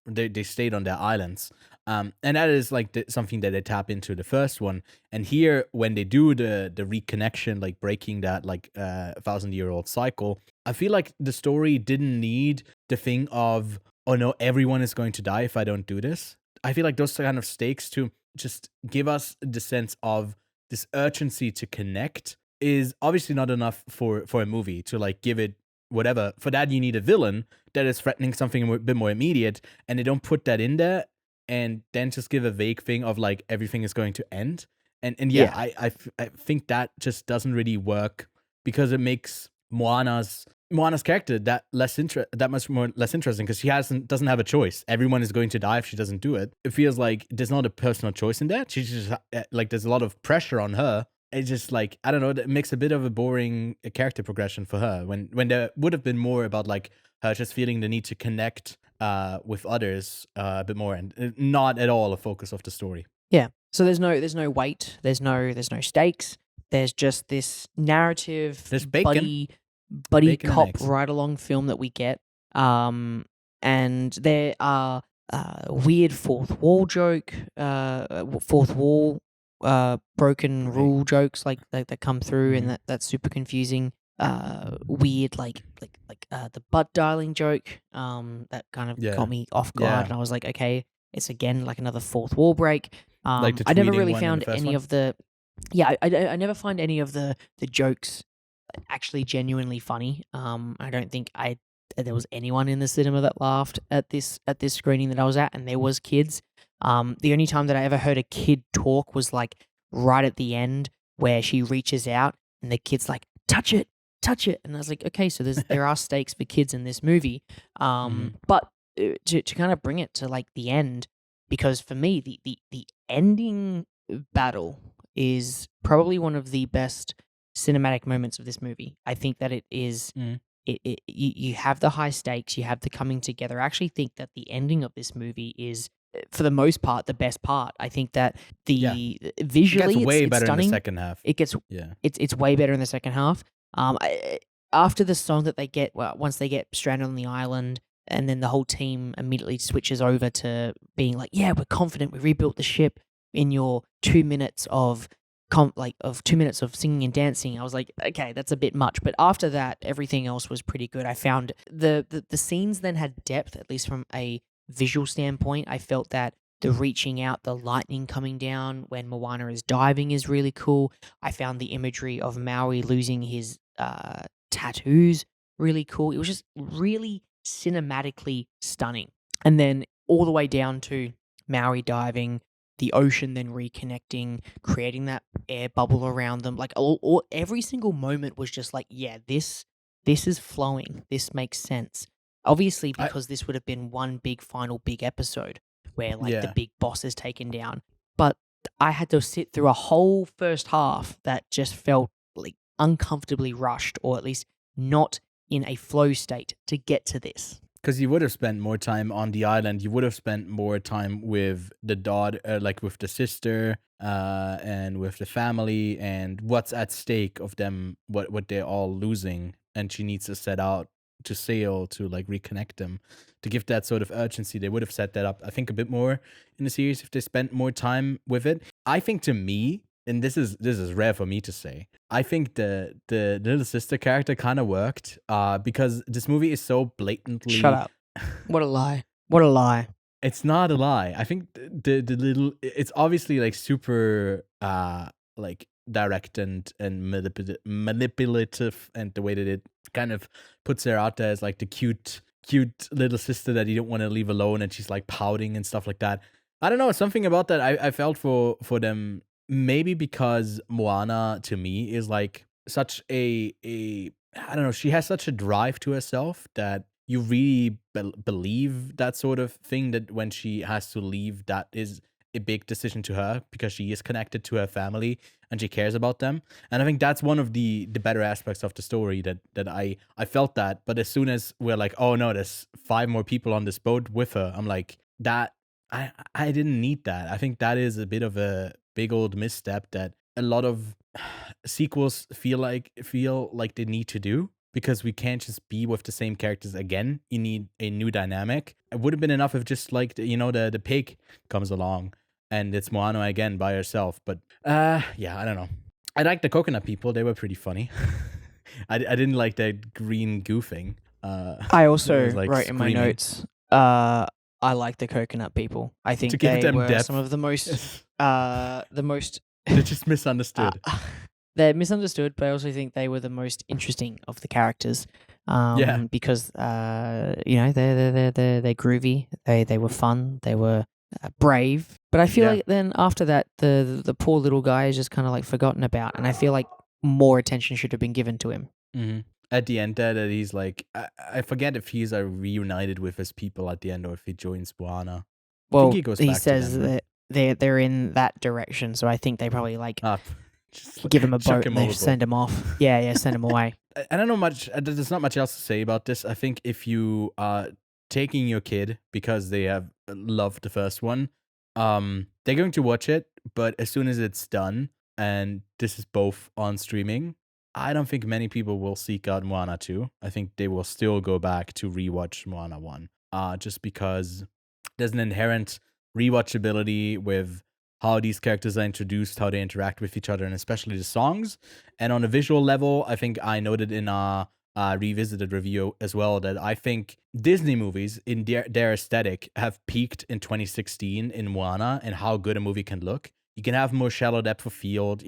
they stayed on their islands. And that is like something that they tap into the first one. And here, when they do the reconnection, like breaking that like 1,000-year-old cycle, I feel like the story didn't need the thing of, oh no, everyone is going to die if I don't do this. I feel like those kind of stakes to just give us the sense of this urgency to connect is obviously not enough for a movie to like give it whatever. For that, you need a villain that is threatening something a bit more immediate, and they don't put that in there, and then just give a vague thing of like everything is going to end. And I think that just doesn't really work because it makes Moana's character that much more less interesting because she doesn't have a choice. Everyone is going to die if she doesn't do it. It feels like there's not a personal choice in that. She's just like there's a lot of pressure on her. It's just like I don't know. It makes a bit of a boring character progression for her when there would have been more about like her just feeling the need to connect with others a bit more and not at all a focus of the story. Yeah. So there's no weight. There's no stakes. There's just this narrative. There's bacon. Buddy cop ride along film that we get, and there are weird fourth wall broken rule jokes like that come through, and that's super confusing. Weird like the butt dialing joke that kind of got me off guard, and I was like, okay, it's again like another fourth wall break. I never really found any of the I never find any of the jokes actually genuinely funny. I don't think there was anyone in the cinema that laughed at this screening that I was at, and there was kids. The only time that I ever heard a kid talk was like right at the end where she reaches out and the kid's like, touch it, and I was like, okay, so there are stakes for kids in this movie. But to kind of bring it to like the end, because for me the ending battle is probably one of the best cinematic moments of this movie. I think that it is you have the high stakes, you have the coming together. I actually think that the ending of this movie is for the most part the best part. I think that visually it's way better stunning. In the second half. It's way better in the second half. After the song that they get, once they get stranded on the island, and then the whole team immediately switches over to being like, yeah, we're confident, we rebuilt the ship in your 2 minutes of 2 minutes of singing and dancing. I was like, okay, that's a bit much. But after that, everything else was pretty good. I found the scenes then had depth, at least from a visual standpoint. I felt that the reaching out, the lightning coming down when Moana is diving is really cool. I found the imagery of Maui losing his tattoos really cool. It was just really cinematically stunning. And then all the way down to Maui diving, the ocean then reconnecting, creating that air bubble around them. Like every single moment was just like, yeah, this is flowing. This makes sense. Obviously, because this would have been one big final big episode where like the big boss is taken down. But I had to sit through a whole first half that just felt like uncomfortably rushed, or at least not in a flow state to get to this. Because you would have spent more time on the island. You would have spent more time with the daughter, like with the sister, and with the family, and what's at stake of them, what they're all losing. And she needs to set out to sail to like reconnect them, to give that sort of urgency. They would have set that up, I think, a bit more in the series if they spent more time with it. I think, to me, and this is rare for me to say, I think the little sister character kind of worked, because this movie is so blatantly. Shut up! What a lie! What a lie! It's not a lie. I think the little, it's obviously like super like direct and manipulative, and the way that it kind of puts her out there as like the cute little sister that you don't want to leave alone, and she's like pouting and stuff like that. I don't know, something about that I felt for them. Maybe because Moana, to me, is like such a I don't know, she has such a drive to herself that you really believe that sort of thing, that when she has to leave, that is a big decision to her, because she is connected to her family and she cares about them. And I think that's one of the better aspects of the story, that I felt that. But as soon as we're like, oh no, there's 5 more people on this boat with her, I'm like, that I didn't need that. I think that is a bit of a big old misstep that a lot of sequels feel like they need to do, because we can't just be with the same characters again. You need a new dynamic. It would have been enough if just like the pig comes along and it's Moana again by herself. But yeah, I don't know. I liked the coconut people. They were pretty funny. I didn't like that green goofing. I also was, like, wrote in my screaming. notes, I like the coconut people. I think To give they them were depth. some of the most They're just misunderstood. They're misunderstood, but I also think they were the most interesting of the characters. Because they're groovy. They were fun. They were brave. But I feel like then after that, the poor little guy is just kind of like forgotten about, and I feel like more attention should have been given to him. Mm-hmm. At the end there, that he's like, I forget if he's reunited with his people at the end, or if he joins Moana. Well, I think he goes back to says them, right? that they're in that direction, so I think they probably like Just give him a chuck boat him and they overboard. send him off. Yeah, send him away. I don't know much. There's not much else to say about this. I think if you are taking your kid because they have loved the first one, they're going to watch it. But as soon as it's done, and this is both on streaming, I don't think many people will seek out Moana 2. I think they will still go back to rewatch Moana 1. Just because there's an inherent rewatchability with how these characters are introduced, how they interact with each other, and especially the songs. And on a visual level, I think I noted in our revisited review as well that I think Disney movies in their aesthetic have peaked in 2016 in Moana, and how good a movie can look. You can have more shallow depth of field,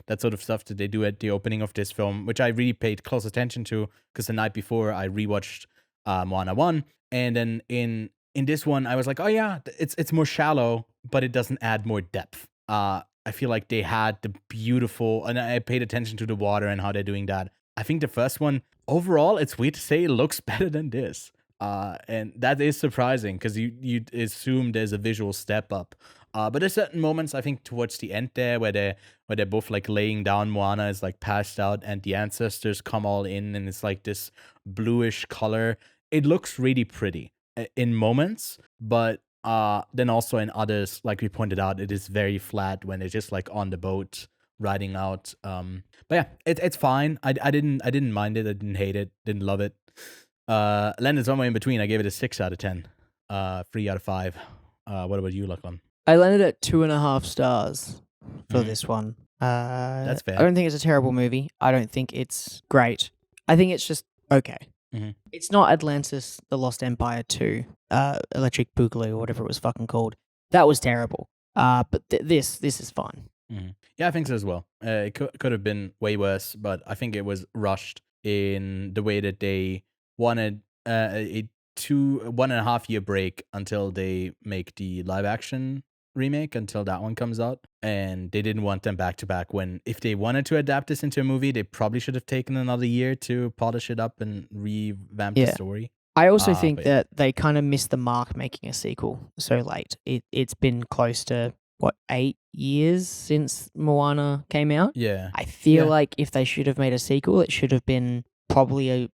that sort of stuff that they do at the opening of this film, which I really paid close attention to, because the night before I rewatched Moana 1. And then in this one, I was like, oh yeah, it's more shallow, but it doesn't add more depth. I feel like they had the beautiful, and I paid attention to the water and how they're doing that. I think the first one, overall, it's weird to say, it looks better than this. And that is surprising, because you assume there's a visual step up. But there's certain moments, I think, towards the end there, where they're both like laying down. Moana is like passed out, and the ancestors come all in, and it's like this bluish color. It looks really pretty in moments, but then also in others, like we pointed out, it is very flat when they're just like on the boat riding out. But yeah, it's fine. I didn't mind it. I didn't hate it. Didn't love it. Landed somewhere in between. I gave it a 6 out of 10. 3 out of 5. What about you, Lachlan? I landed at 2.5 stars for this one. That's fair. I don't think it's a terrible movie. I don't think it's great. I think it's just okay. Mm-hmm. It's not Atlantis, The Lost Empire 2, Electric Boogaloo, or whatever it was fucking called. That was terrible. But this is fine. Mm-hmm. Yeah, I think so as well. It could have been way worse, but I think it was rushed in the way that they wanted. It 1.5 year break until they make the live action remake, until that one comes out, and they didn't want them back to back. When if they wanted to adapt this into a movie, they probably should have taken another year to polish it up and revamp the story. I also think that they kind of missed the mark making a sequel so late. It's been close to 8 years since Moana came out. Yeah, I feel like if they should have made a sequel, it should have been probably a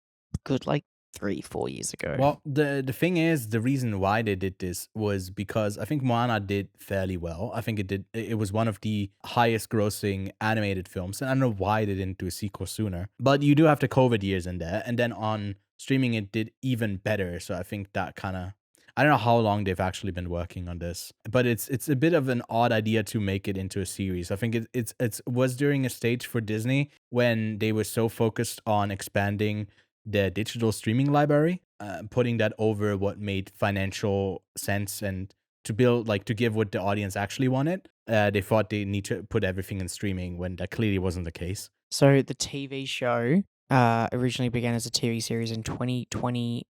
good 3-4 years ago. Well, the thing is, the reason why they did this was because I think Moana did fairly well. I think it was one of the highest grossing animated films, and I don't know why they didn't do a sequel sooner. But you do have the COVID years in there, and then on streaming it did even better. So I think that kind of, I don't know how long they've actually been working on this, but it's a bit of an odd idea to make it into a series. I think it was during a stage for Disney when they were so focused on expanding their digital streaming library, putting that over what made financial sense and to build, to give what the audience actually wanted. They thought they need to put everything in streaming when that clearly wasn't the case. So the TV show originally began as a TV series in 2020.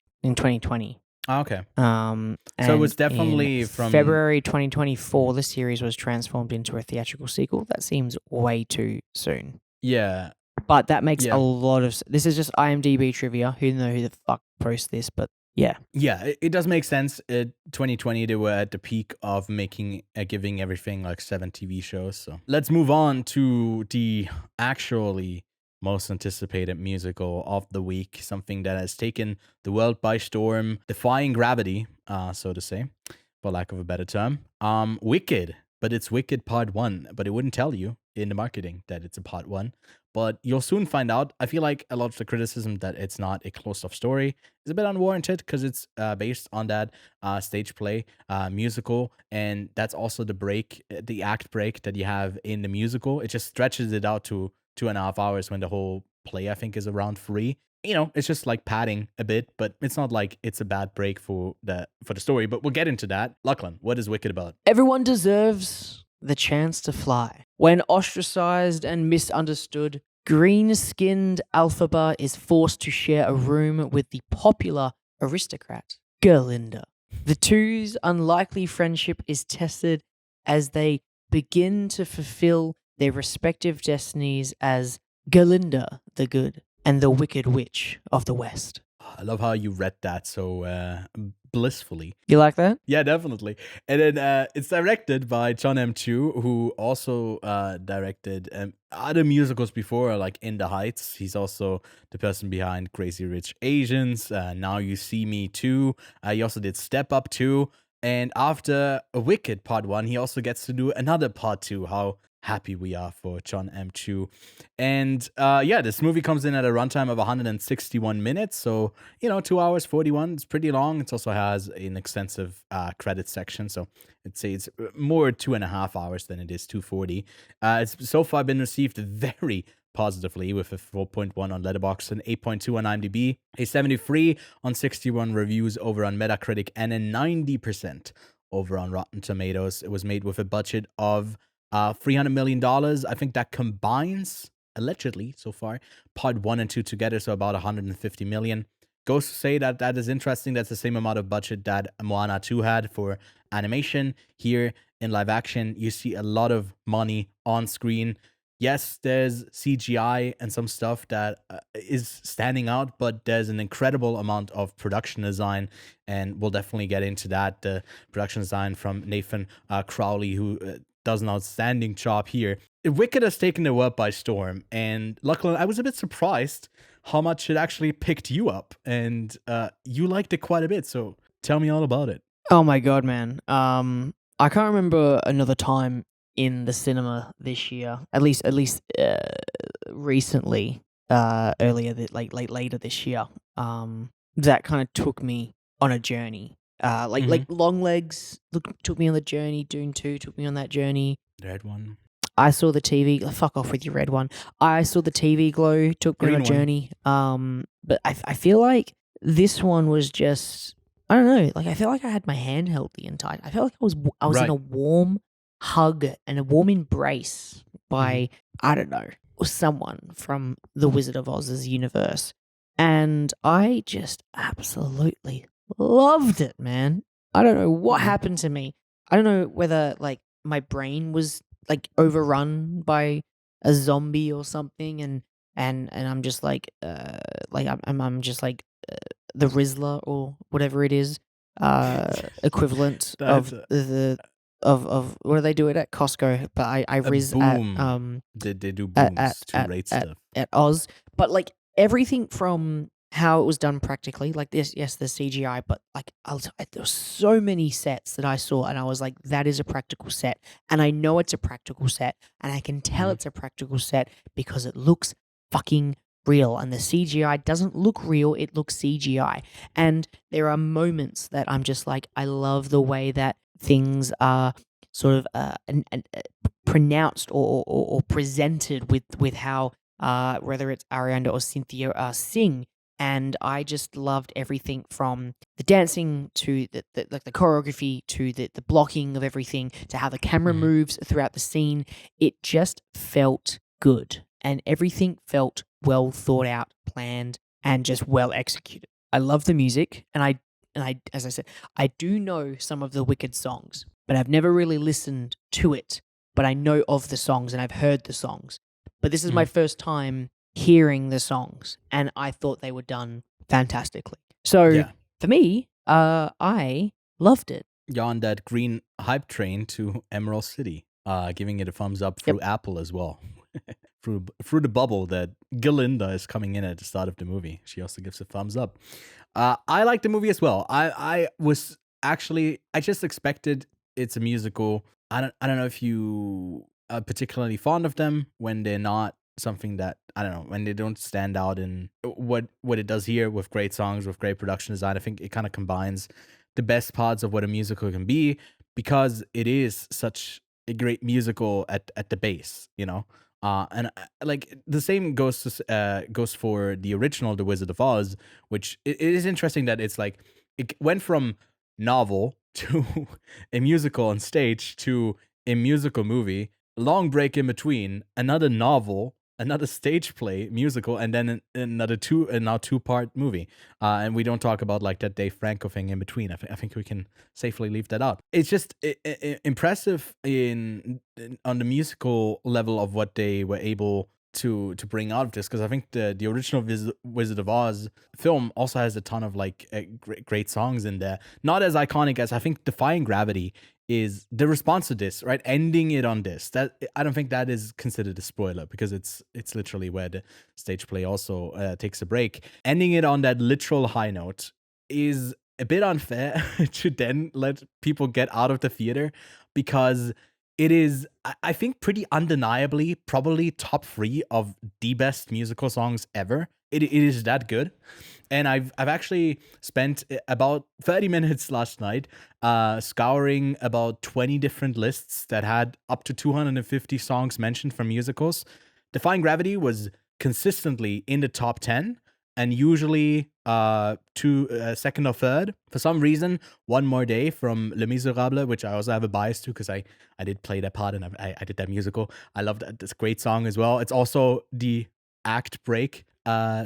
Okay. So it was definitely from February 2024. The series was transformed into a theatrical sequel. That seems way too soon. Yeah. But that makes a lot of... This is just IMDb trivia. Who knows who the fuck posts this, but yeah. Yeah, it does make sense. 2020, they were at the peak of giving everything 7 TV shows. So let's move on to the actually most anticipated musical of the week. Something that has taken the world by storm, defying gravity, so to say, for lack of a better term. Wicked. But it's Wicked Part 1, but it wouldn't tell you in the marketing that it's a Part 1. But you'll soon find out. I feel like a lot of the criticism that it's not a closed-off story is a bit unwarranted because it's based on that stage play musical, and that's also the act break that you have in the musical. It just stretches it out to 2.5 hours when the whole play, I think, is around 3. It's just padding a bit, but it's not like it's a bad break for the story. But we'll get into that. Lachlan, what is Wicked about? Everyone deserves the chance to fly. When ostracized and misunderstood, green-skinned Elphaba is forced to share a room with the popular aristocrat, Gerlinda. The two's unlikely friendship is tested as they begin to fulfill their respective destinies as Gerlinda the Good and the Wicked Witch of the West. I love how you read that so blissfully. You like that? Yeah, definitely. And then it's directed by John M. Chu, who also directed other musicals before, like In the Heights. He's also the person behind Crazy Rich Asians, Now You See Me Too. He also did Step Up 2. And after Wicked Part 1, he also gets to do another Part 2. How happy we are for John M. Chu. And this movie comes in at a runtime of 161 minutes. So, 2 hours 41. It's pretty long. It also has an extensive credits section. So I'd say it's more 2.5 hours than it is 240. It's so far been received very positively with a 4.1 on Letterboxd, an 8.2 on IMDb, a 73 on 61 reviews over on Metacritic, and a 90% over on Rotten Tomatoes. It was made with a budget of $300 million. I think that combines, allegedly so far, Part 1 and 2 together, so about $150 million. Goes to say that is interesting. That's the same amount of budget that Moana 2 had for animation. Here in live action, you see a lot of money on screen. Yes, there's CGI and some stuff that is standing out, but there's an incredible amount of production design, and we'll definitely get into that. The production design from Nathan Crowley, who does an outstanding job here. Wicked has taken the world by storm, and luckily I was a bit surprised how much it actually picked you up, and you liked it quite a bit, so tell me all about it. Oh my god, man. I can't remember another time in the cinema this year, at least recently, earlier, later this year, that kind of took me on a journey. Like Long Legs took me on the journey. Dune 2 took me on that journey. Red One. I saw the TV. Fuck off with your Red One. I saw the TV Glow. Took me on a journey. But I feel like this one was just, I don't know. I feel like I had my hand held the entire. I felt like I was in a warm hug and a warm embrace by I don't know, someone from the Wizard of Oz's universe, and I just absolutely loved it, man. I don't know what happened to me. I don't know whether like my brain was like overrun by a zombie or something, and I'm just like I'm just like the Rizzler or whatever it is, equivalent of the of what do they do it at Costco? But I Riz boom. at They do booms to rate stuff. at Oz. But like everything from how it was done practically, like this, yes, the CGI, but like there were so many sets that I saw, and I was like, that is a practical set, and I know it's a practical set, and I can tell it's a practical set because it looks fucking real, and the CGI doesn't look real, it looks CGI. And there are moments that I'm just like, I love the way that things are sort of pronounced or presented with how whether it's Arianda or Cynthia sing. And I just loved everything from the dancing to the choreography to the blocking of everything to how the camera moves throughout the scene. It just felt good, and everything felt well thought out, planned, and just well executed. I love the music, and I as I said, I do know some of the Wicked songs, but I've never really listened to it. But I know of the songs and I've heard the songs. But this is my first time hearing the songs, and I thought they were done fantastically. So for me, I loved it. You're on that green hype train to Emerald City, giving it a thumbs up through Apple as well. through the bubble that Galinda is coming in at the start of the movie. She also gives a thumbs up. I like the movie as well. I was actually, I just expected it's a musical. I don't know if you are particularly fond of them when they're not something that, I don't know, when they don't stand out in what it does here with great songs, with great production design. I think it kind of combines the best parts of what a musical can be, because it is such a great musical at the base, you know. And like the same goes for the original The Wizard of Oz, which it is interesting that it's like it went from novel to a musical on stage to a musical movie, long break in between, another novel, another stage play musical, and then another two-part movie. And we don't talk about like that Dave Franco thing in between. I think we can safely leave that out. It's just impressive on the musical level of what they were able to bring out of this, because I think the original Wizard of Oz film also has a ton of like great songs in there. Not as iconic as, I think, Defying Gravity is the response to this, right? Ending it on this. That, I don't think that is considered a spoiler, because it's literally where the stage play also takes a break. Ending it on that literal high note is a bit unfair to then let people get out of the theater, because it is, I think, pretty undeniably probably top 3 of the best musical songs ever. It is that good. And I've actually spent about 30 minutes last night scouring about 20 different lists that had up to 250 songs mentioned from musicals. Defying Gravity was consistently in the top 10, and usually second or third. For some reason, One More Day from Les Miserables, which I also have a bias to, because I did play that part and I did that musical. I love that. This great song as well. It's also the act break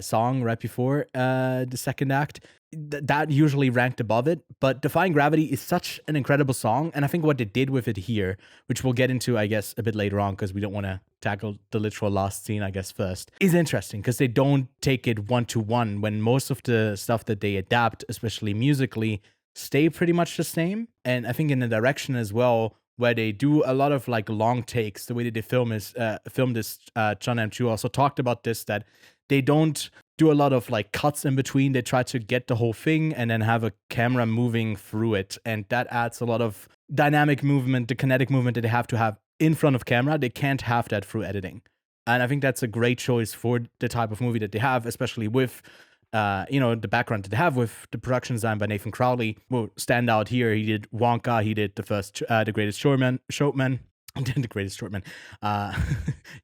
song right before the second act. That usually ranked above it, but Defying Gravity is such an incredible song, and I think what they did with it here, which we'll get into, I guess, a bit later on, because we don't want to tackle the literal last scene, I guess, first, is interesting, because they don't take it one-to-one, when most of the stuff that they adapt, especially musically, stay pretty much the same. And I think in the direction as well, where they do a lot of like long takes, the way that they film this, John M. Chu also talked about this, that they don't do a lot of like cuts in between. They try to get the whole thing and then have a camera moving through it. And that adds a lot of dynamic movement, the kinetic movement that they have to have in front of camera. They can't have that through editing. And I think that's a great choice for the type of movie that they have, especially with, the background that they have with the production design by Nathan Crowley. Will stand out here. He did Wonka. He did The Greatest Showman. The Greatest Showman.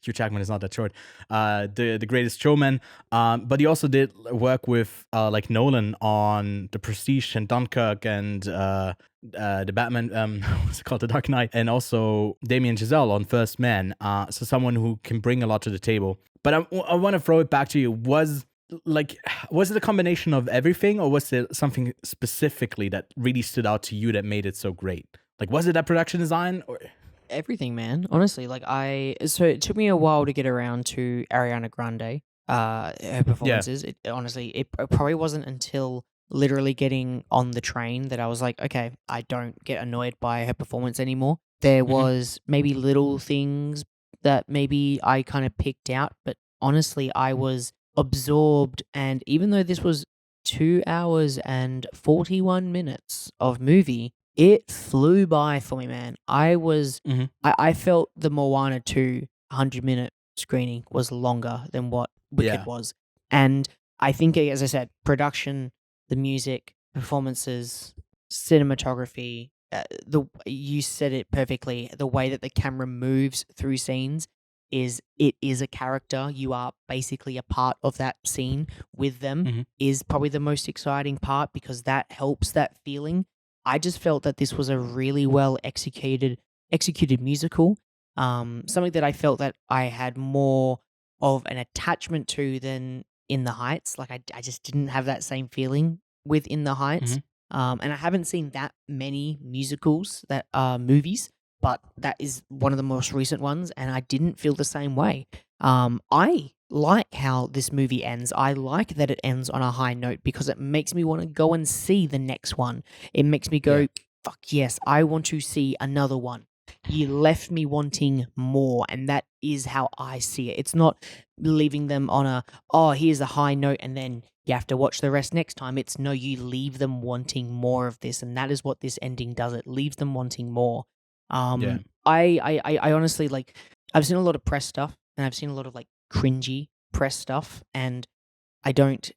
Hugh Jackman is not that short. The Greatest Showman. But he also did work with like Nolan on The Prestige and Dunkirk and the Batman, what's it called, The Dark Knight, and also Damien Chazelle on First Man. So someone who can bring a lot to the table. But I want to throw it back to you. Was like, was it a combination of everything, or was it something specifically that really stood out to you that made it so great? Like, was it that production design, or Everything, man. Honestly, so it took me a while to get around to Ariana Grande, her yeah? performances. It probably wasn't until literally getting on the train that I was like, okay, I don't get annoyed by her performance anymore. There Mhm. was maybe little things that maybe I kind of picked out, but honestly, I was absorbed. And even though this was 2 hours and 41 minutes of movie, it flew by for me, man. Mhm. I felt the Moana 2 100-minute screening was longer than what Wicked Yeah. was. And I think, as I said, production, the music, performances, cinematography, you said it perfectly. The way that the camera moves through scenes is a character. You are basically a part of that scene with them. Mhm. Is probably the most exciting part because that helps that feeling. I just felt that this was a really well executed musical. Something that I felt that I had more of an attachment to than In the Heights. Like I just didn't have that same feeling with In the Heights. Mhm. And I haven't seen that many musicals that are movies, but that is one of the most recent ones, and I didn't feel the same way. I like how this movie ends. I like that it ends on a high note because it makes me want to go and see the next one. It makes me Yeah. go, fuck yes, I want to see another one. You left me wanting more, and that is how I see it. It's not leaving them on oh, here's a high note, and then you have to watch the rest next time. It's no, you leave them wanting more of this, and that is what this ending does. It leaves them wanting more. Yeah. I honestly like. I've seen a lot of press stuff, and I've seen a lot of like cringy press stuff, and I don't,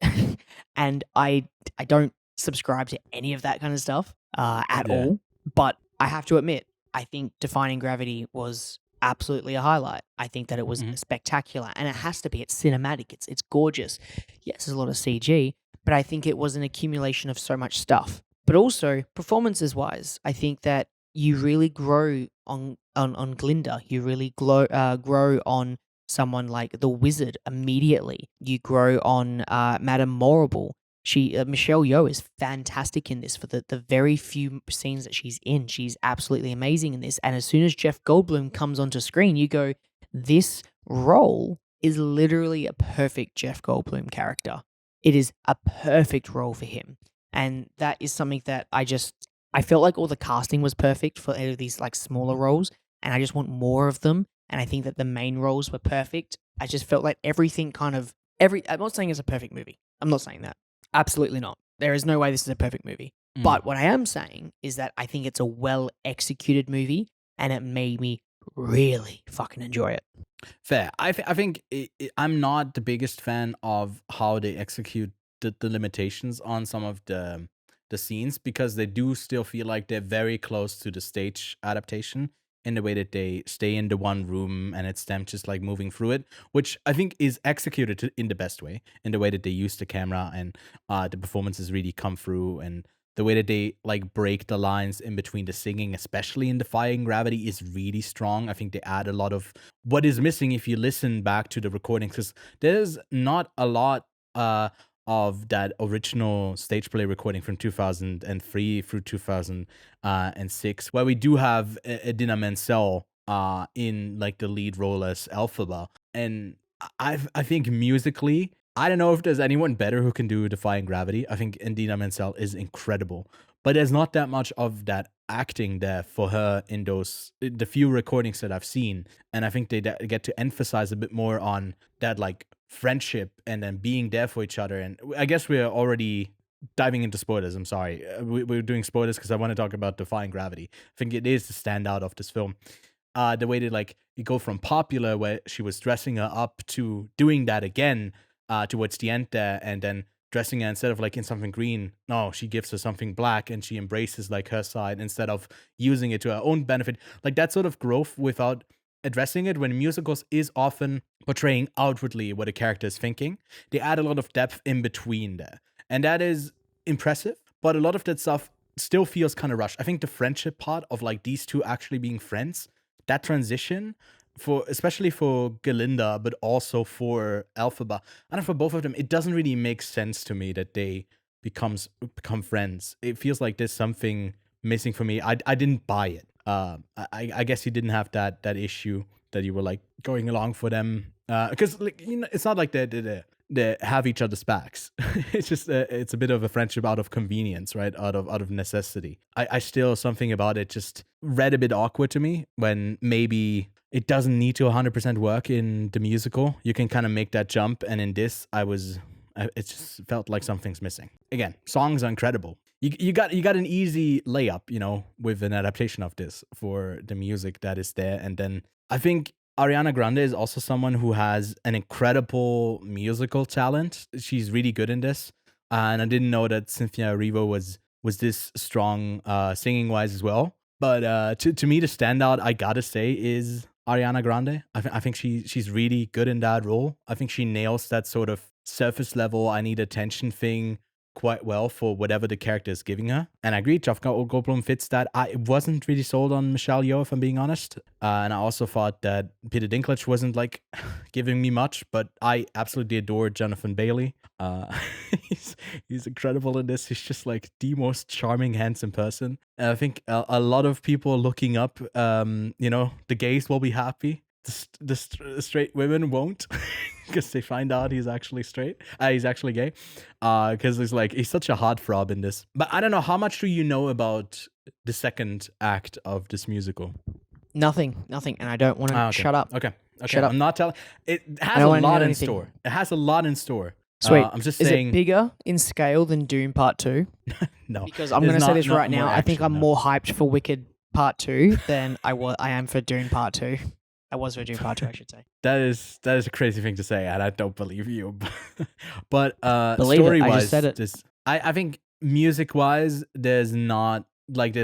and I don't subscribe to any of that kind of stuff at Yeah. all. But I have to admit, I think Defining Gravity was absolutely a highlight. I think that it was Mhm. spectacular, and it has to be. It's cinematic. It's gorgeous. Yes, there's a lot of CG, but I think it was an accumulation of so much stuff. But also performances wise, I think that you really grow on Glinda. You really grow on someone like the Wizard immediately. You grow on Madame Morrible. Michelle Yeoh is fantastic in this for the very few scenes that she's in. She's absolutely amazing in this. And as soon as Jeff Goldblum comes onto screen, you go, this role is literally a perfect Jeff Goldblum character. It is a perfect role for him. And that is something that I felt like all the casting was perfect for any of these like smaller roles, and I just want more of them. And I think that the main roles were perfect. I just felt like everything I'm not saying it's a perfect movie. I'm not saying that. Absolutely not. There is no way this is a perfect movie. Mm. But what I am saying is that I think it's a well executed movie, and it made me really fucking enjoy it. Fair. I think I'm not the biggest fan of how they execute the limitations on some of the scenes, because they do still feel like they're very close to the stage adaptation in the way that they stay in the one room and it's them just like moving through it, which I think is executed in the best way, in the way that they use the camera, and the performances really come through, and the way that they like break the lines in between the singing, especially in Defying Gravity, is really strong. I think they add a lot of what is missing if you listen back to the recordings, because there's not a lot of that original stage play recording from 2003 through 2006, where we do have Idina Menzel in like the lead role as Elphaba. And I think musically, I don't know if there's anyone better who can do Defying Gravity. I think Idina Menzel is incredible, but there's not that much of that acting there for her in the few recordings that I've seen. And I think they get to emphasize a bit more on that like friendship and then being there for each other. And I guess we're already diving into spoilers. I'm sorry. We're doing spoilers because I want to talk about Defying Gravity. I think it is the standout of this film. The way that like you go from Popular, where she was dressing her up, to doing that again towards the end there, and then dressing her, instead of like in something green, no, she gives her something black, and she embraces like her side instead of using it to her own benefit. Like that sort of growth without addressing it, when musicals is often portraying outwardly what a character is thinking, they add a lot of depth in between there. And that is impressive, but a lot of that stuff still feels kind of rushed. I think the friendship part of like these two actually being friends, that transition especially for Galinda, but also for Elphaba, and for both of them, it doesn't really make sense to me that they become friends. It feels like there's something missing for me. I didn't buy it. I guess you didn't have that issue that you were like going along for them, because like, you know, it's not like they have each other's backs. It's just it's a bit of a friendship out of convenience, right? Out of necessity. I still, something about it just read a bit awkward to me, when maybe it doesn't need to 100% work in the musical. You can kind of make that jump, and in this, it just felt like something's missing. Again, songs are incredible. You got an easy layup, you know, with an adaptation of this for the music that is there. And then I think Ariana Grande is also someone who has an incredible musical talent. She's really good in this. And I didn't know that Cynthia Erivo was this strong singing wise as well. But to me, the standout, I gotta say, is Ariana Grande. I think she's really good in that role. I think she nails that sort of surface level, I need attention thing quite well for whatever the character is giving her. And I agree, Jeff Goldblum fits that. I wasn't really sold on Michelle Yeoh, if I'm being honest. And I also thought that Peter Dinklage wasn't like giving me much, but I absolutely adore Jonathan Bailey. He's incredible in this. He's just like the most charming, handsome person. And I think a lot of people looking up, you know, the gays will be happy. The straight women won't, because they find out he's actually straight. He's actually gay. Because he's such a heartthrob in this. But I don't know, how much do you know about the second act of this musical? Nothing, and I don't want to shut up. Okay. Shut up. I'm not telling. It has a lot in store. It has a lot in store. Sweet. I'm just saying. Is it bigger in scale than Dune Part 2? No. Because I'm going to say this right now. I think I'm no. more hyped for Wicked Part 2 than I am for Dune Part 2. I was for Dune Part 2, I should say. That is a crazy thing to say, and I don't believe you. But story-wise, I just said it. I think music-wise, there's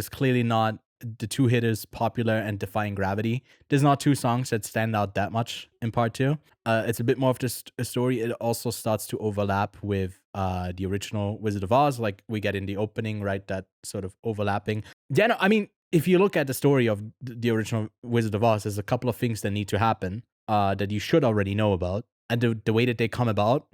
clearly not the two hitters, Popular and Defying Gravity. There's not two songs that stand out that much in part 2. It's a bit more of just a story. It also starts to overlap with the original Wizard of Oz, like we get in the opening, right? That sort of overlapping. Yeah, no, I mean, if you look at the story of the original Wizard of Oz, there's a couple of things that need to happen that you should already know about. And the way that they come about,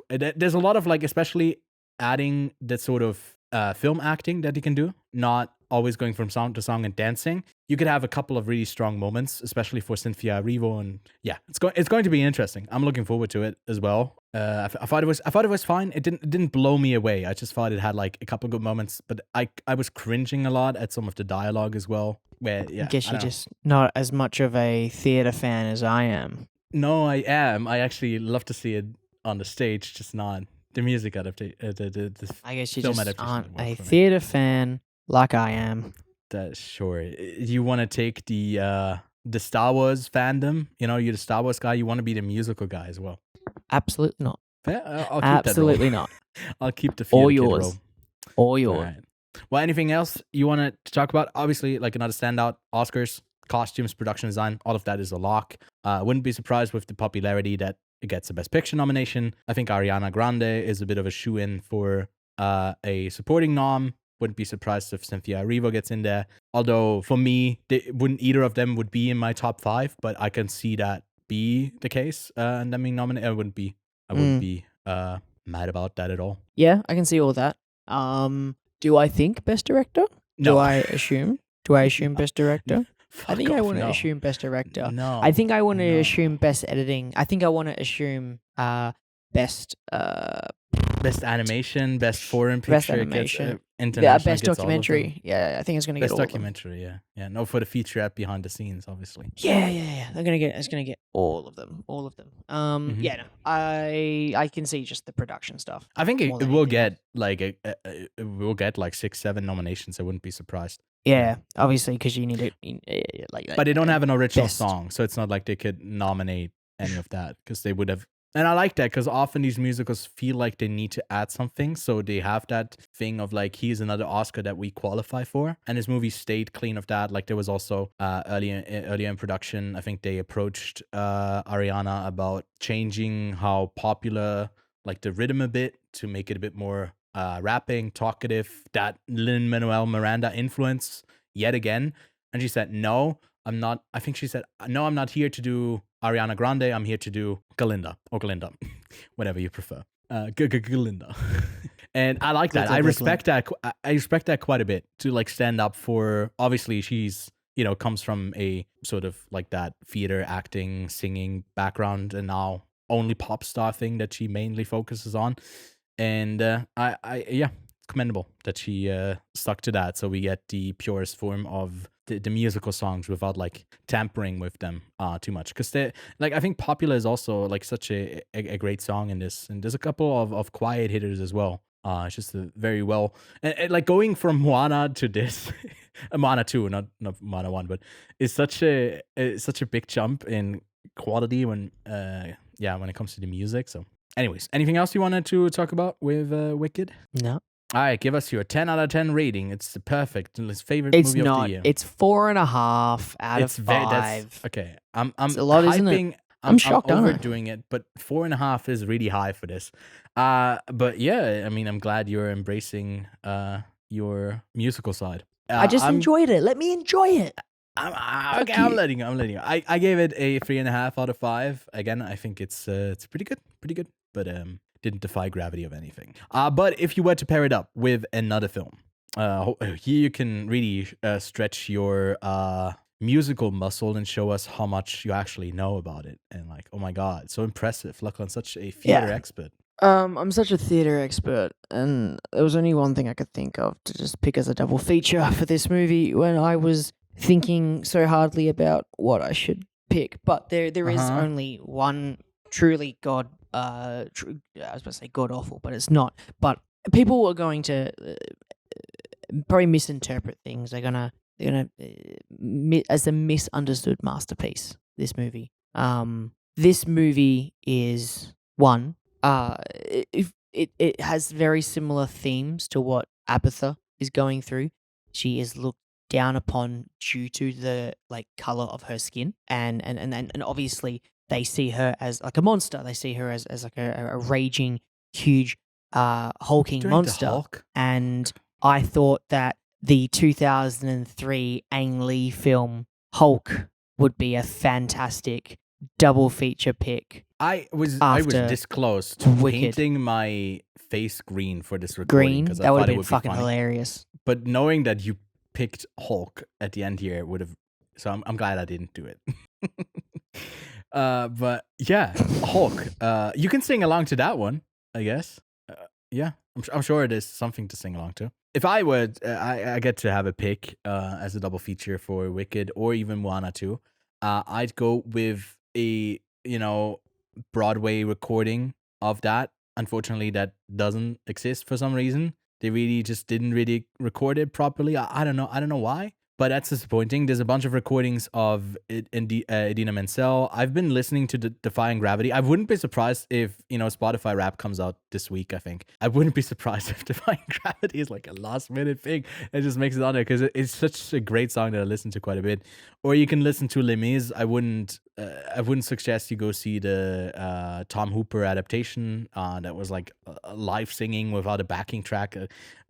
there's a lot of especially adding that sort of film acting that you can do, not always going from song to song and dancing. You could have a couple of really strong moments, especially for Cynthia Erivo, and yeah, it's going to be interesting. I'm looking forward to it as well. I thought it was fine. It didn't blow me away. I just thought it had a couple of good moments, but I was cringing a lot at some of the dialogue as well. Where yeah, I guess you're just not as much of a theater fan as I am. No, I am. I actually love to see it on the stage, just not the music adaptation. I guess you just aren't a theater fan like I am. That's sure. You want to take the Star Wars fandom? You know, you're the Star Wars guy. You want to be the musical guy as well. Absolutely not. Fair? I'll keep Absolutely that not. I'll keep the all Fiat Kid yours. role. All yours. All right. Well, anything else you want to talk about? Obviously, another standout, Oscars, costumes, production design, all of that is a lock. Wouldn't be surprised with the popularity that it gets a Best Picture nomination. I think Ariana Grande is a bit of a shoe-in for a supporting nom. Wouldn't be surprised if Cynthia Erivo gets in there. Although, for me, either of them would be in my top 5, but I can see that be the case. And them being nominated, I wouldn't be mad about that at all. Yeah, I can see all that. Do I think Best Director? No. Do I assume Best Director? I think I want to no. assume Best Director. No. I think I want to assume Best Editing. I think I want to assume Best Animation, Best Foreign Picture, Best Animation. International, Best Documentary. Yeah, I think it's going to get Best all Documentary, yeah. No, for the featurette behind the scenes, obviously. Yeah. It's going to get all of them. Yeah, no. I can see just the production stuff. I think it will get it will get 6-7 nominations. I wouldn't be surprised. Yeah, obviously, because you need it But they don't have an original best. song, so it's not like they could nominate any of that, because they would have. And I like that, because often these musicals feel like they need to add something, so they have that thing of here's another Oscar that we qualify for. And this movie stayed clean of that. There was also earlier in production, I think they approached Ariana about changing how popular the rhythm a bit to make it a bit more rapping, talkative, that Lin-Manuel Miranda influence yet again. And she said no. I'm not. I think she said, "No, I'm not here to do Ariana Grande. I'm here to do Galinda or Galinda, whatever you prefer. Galinda." And I like that. I respect that. I respect that quite a bit, to like stand up for. Obviously, she's comes from a sort of like that theater, acting, singing background, and now only pop star thing that she mainly focuses on. And yeah, commendable that she stuck to that, so we get the purest form of the musical songs without like tampering with them too much. Because they like, I think Popular is also like such a great song in this, and there's a couple of quiet hitters as well. It's just very well, and like going from Moana to this, Moana 2, not Moana 1, but it's such a big jump in quality when when it comes to the music. So anyways, anything else you wanted to talk about with Wicked? No. All right, give us your 10 out of 10 rating. It's the perfect favorite movie of the year. It's 4.5 out of 5. Okay, I'm it's a lot, isn't it? I'm shocked, I'm overdoing it, but 4.5 is really high for this. But yeah, I mean, I'm glad you're embracing your musical side. I just enjoyed it. Let me enjoy it. Okay, I'm letting you. I gave it a 3.5 out of 5. Again, I think it's pretty good, but didn't defy gravity of anything. But if you were to pair it up with another film, here you can really stretch your musical muscle and show us how much you actually know about it. And like, oh my god, so impressive! Lachlan's such a theater expert. I'm such a theater expert, and there was only one thing I could think of to just pick as a double feature for this movie when I was thinking so hardly about what I should pick. But there is only one truly I was about to say god awful, but it's not. But people are going to probably misinterpret things. They're gonna as a misunderstood masterpiece. This movie. This movie is one. It has very similar themes to what Abatha is going through. She is looked down upon due to the like color of her skin, and obviously they see her as like a monster. They see her as like a raging, huge, hulking monster. Hulk? And I thought that the 2003 Ang Lee film Hulk would be a fantastic double feature pick. I was this close to painting my face green for this recording. Green? That would have been fucking hilarious. But knowing that you picked Hulk at the end here would have. So I'm glad I didn't do it. But yeah, Hulk. You can sing along to that one, I guess. Yeah, I'm sure it is something to sing along to. If I would, I get to have a pick as a double feature for Wicked or even Moana 2. I'd go with a Broadway recording of that. Unfortunately, that doesn't exist for some reason. They really just didn't really record it properly. I don't know why, but that's disappointing. There's a bunch of recordings of Idina Menzel. I've been listening to Defying Gravity. I wouldn't be surprised if Spotify Rap comes out this week. I think I wouldn't be surprised if Defying Gravity is like a last minute thing and just makes it on there because it's such a great song that I listen to quite a bit. Or you can listen to Les Mis. I wouldn't suggest you go see the Tom Hooper adaptation that was like live singing without a backing track.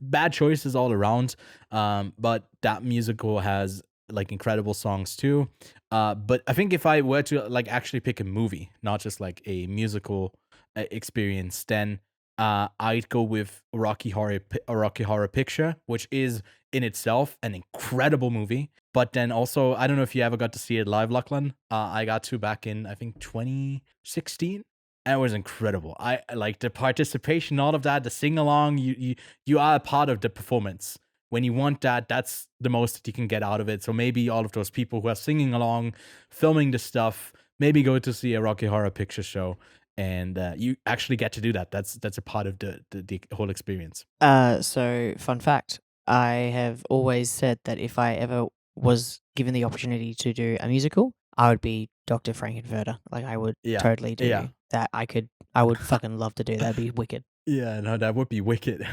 Bad choices all around. But that musical has like incredible songs too. But I think if I were to like actually pick a movie, not just like a musical experience, then I'd go with a Rocky Horror Picture, which is in itself an incredible movie. But then also, I don't know if you ever got to see it live, Lachlan. I got to back in, I think, 2016. And it was incredible. I like the participation, all of that, the sing-along. You are a part of the performance. When you want that, that's the most that you can get out of it. So maybe all of those people who are singing along, filming the stuff, maybe go to see a Rocky Horror Picture Show. And you actually get to do that. That's a part of the whole experience. So, fun fact. I have always said that if I ever was given the opportunity to do a musical, I would be Dr. Frankenfurter. Like, I would totally do that. I would fucking love to do that. That'd be wicked. Yeah, no, that would be wicked.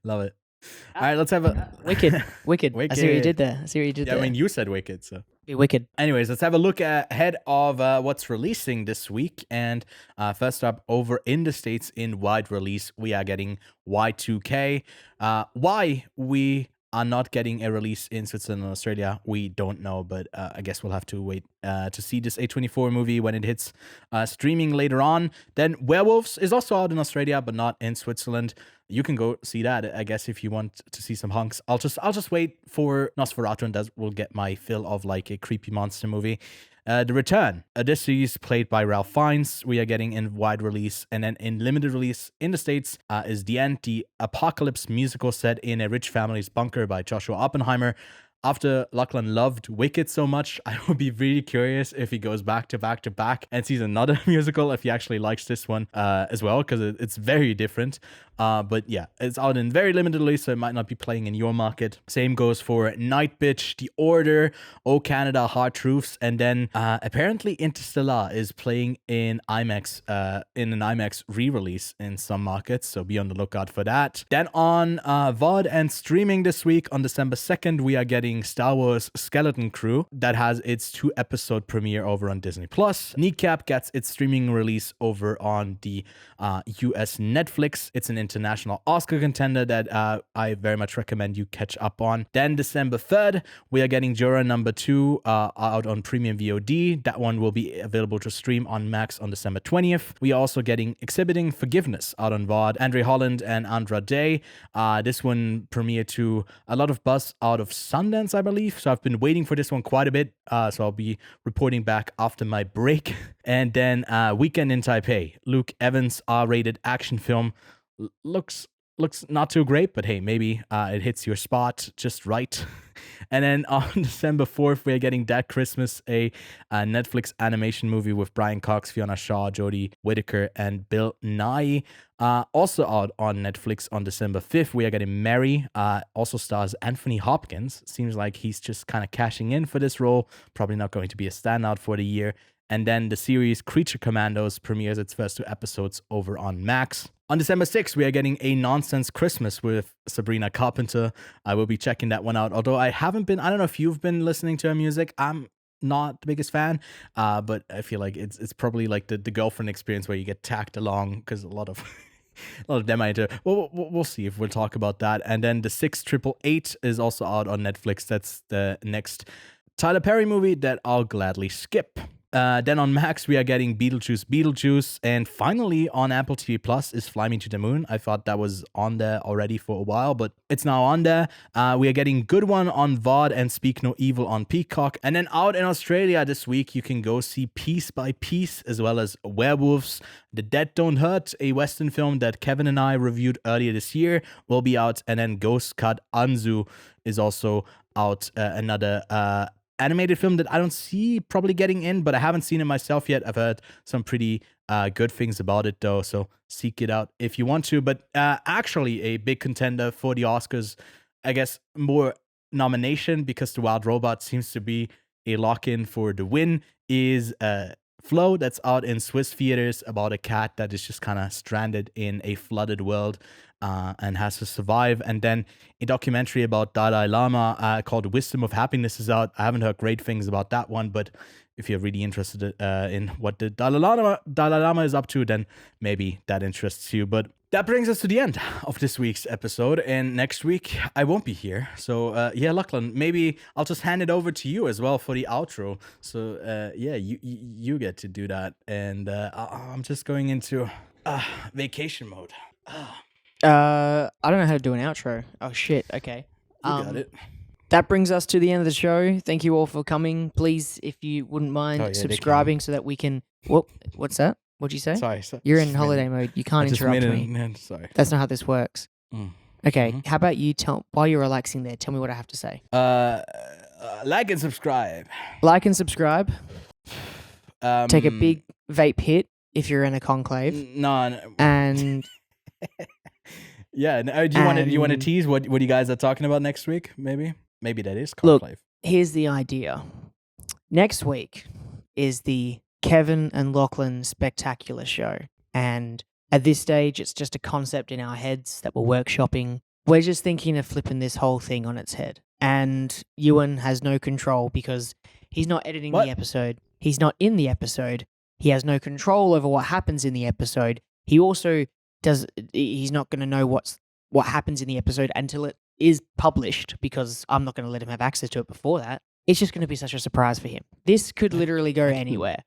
Love it. All right, let's have a... Wicked. I see what you did there. Yeah, I mean, you said wicked, so... Be wicked. Anyways, let's have a look ahead of what's releasing this week. And first up, over in the States in wide release, we are getting Y2K. Why we are not getting a release in Switzerland and Australia. We don't know, but I guess we'll have to wait to see this A24 movie when it hits streaming later on. Then Werewolves is also out in Australia, but not in Switzerland. You can go see that, I guess, if you want to see some hunks. I'll just wait for Nosferatu, and that will get my fill of like a creepy monster movie. The Return. This series played by Ralph Fiennes. We are getting in wide release, and then in limited release in the States is The End, the apocalypse musical set in a rich family's bunker by Joshua Oppenheimer. After Lachlan loved Wicked so much, I would be really curious if he goes back to back and sees another musical, if he actually likes this one as well, because it's very different. But yeah, it's out in very limited release, so it might not be playing in your market. Same goes for Night Bitch, The Order, Oh Canada, Hard Truths, and then apparently Interstellar is playing in IMAX, in an IMAX re-release in some markets, so be on the lookout for that. Then on VOD and streaming this week, on December 2nd, we are getting Star Wars Skeleton Crew that has its 2-episode premiere over on Disney+. Kneecap gets its streaming release over on the US Netflix. It's an international Oscar contender that I very much recommend you catch up on. Then December 3rd, we are getting Jura number 2 out on Premium VOD. That one will be available to stream on Max on December 20th. We are also getting Exhibiting Forgiveness out on VOD. Andre Holland and Andra Day. This one premiered to a lot of buzz out of Sundance, I believe. So I've been waiting for this one quite a bit. So I'll be reporting back after my break. And then Weekend in Taipei. Luke Evans R-rated action film. Looks not too great, but hey, maybe it hits your spot just right. And then on December 4th, we are getting That Christmas, a Netflix animation movie with Brian Cox, Fiona Shaw, Jodie Whittaker, and Bill Nighy. Also out on Netflix on December 5th, we are getting Mary. Also stars Anthony Hopkins. Seems like he's just kind of cashing in for this role. Probably not going to be a standout for the year. And then the series Creature Commandos premieres its first 2 episodes over on Max. On December 6th, we are getting A Nonsense Christmas with Sabrina Carpenter. I will be checking that one out. Although I don't know if you've been listening to her music. I'm not the biggest fan, but I feel like it's probably like the girlfriend experience where you get tagged along, because a lot of them I into. We'll see if we'll talk about that. And then the 6888 is also out on Netflix. That's the next Tyler Perry movie that I'll gladly skip. Then on Max, we are getting Beetlejuice. And finally on Apple TV Plus is Fly Me to the Moon. I thought that was on there already for a while, but it's now on there. We are getting Good One on VOD and Speak No Evil on Peacock. And then out in Australia this week, you can go see Piece by Piece, as well as Werewolves. The Dead Don't Hurt, a Western film that Kevin and I reviewed earlier this year, will be out. And then Ghost Cut Anzu is also out, another animated film that I don't see probably getting in, but I haven't seen it myself yet. I've heard some pretty good things about it though, so seek it out if you want to. But actually a big contender for the Oscars, I guess more nomination, because The Wild Robot seems to be a lock-in for the win, is Flow, that's out in Swiss theaters, about a cat that is just kind of stranded in a flooded world and has to survive. And then a documentary about Dalai Lama called Wisdom of Happiness is out. I haven't heard great things about that one, but if you're really interested in what the Dalai Lama is up to, then maybe that interests you. But that brings us to the end of this week's episode, and next week I won't be here. So yeah, Lachlan, maybe I'll just hand it over to you as well for the outro. So yeah, you get to do that, and I'm just going into vacation mode. I don't know how to do an outro. Oh shit. Okay. You got it. That brings us to the end of the show. Thank you all for coming. Please, if you wouldn't mind subscribing so that we can. What's that? What'd you say? Sorry. You're in holiday mode. You can't interrupt me. Sorry. That's not how this works. Okay. How about you while you're relaxing there, tell me what I have to say. Like and subscribe. Like and subscribe. Take a big vape hit if you're in a conclave. No. And yeah. Do you want to tease what you guys are talking about next week? Maybe that is conclave. Look, here's the idea. Next week is the Kevin and Lachlan Spectacular Show. And at this stage, it's just a concept in our heads that we're workshopping. We're just thinking of flipping this whole thing on its head. And Ewan has no control because he's not editing the episode. He's not in the episode. He has no control over what happens in the episode. He also he's not going to know what happens in the episode until it is published, because I'm not going to let him have access to it before that, it's just going to be such a surprise for him. This could literally go anywhere.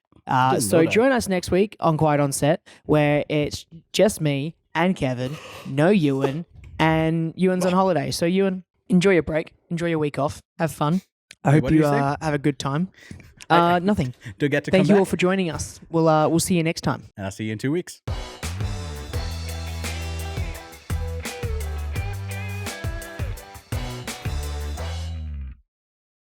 So join us next week on Quiet on Set, where it's just me and Kevin, no Ewan, and Ewan's on holiday. So Ewan, enjoy your break, enjoy your week off, have fun. I hope you have a good time. Nothing. Do get to Thank come you all back. for joining us. We'll see you next time. And I'll see you in 2 weeks.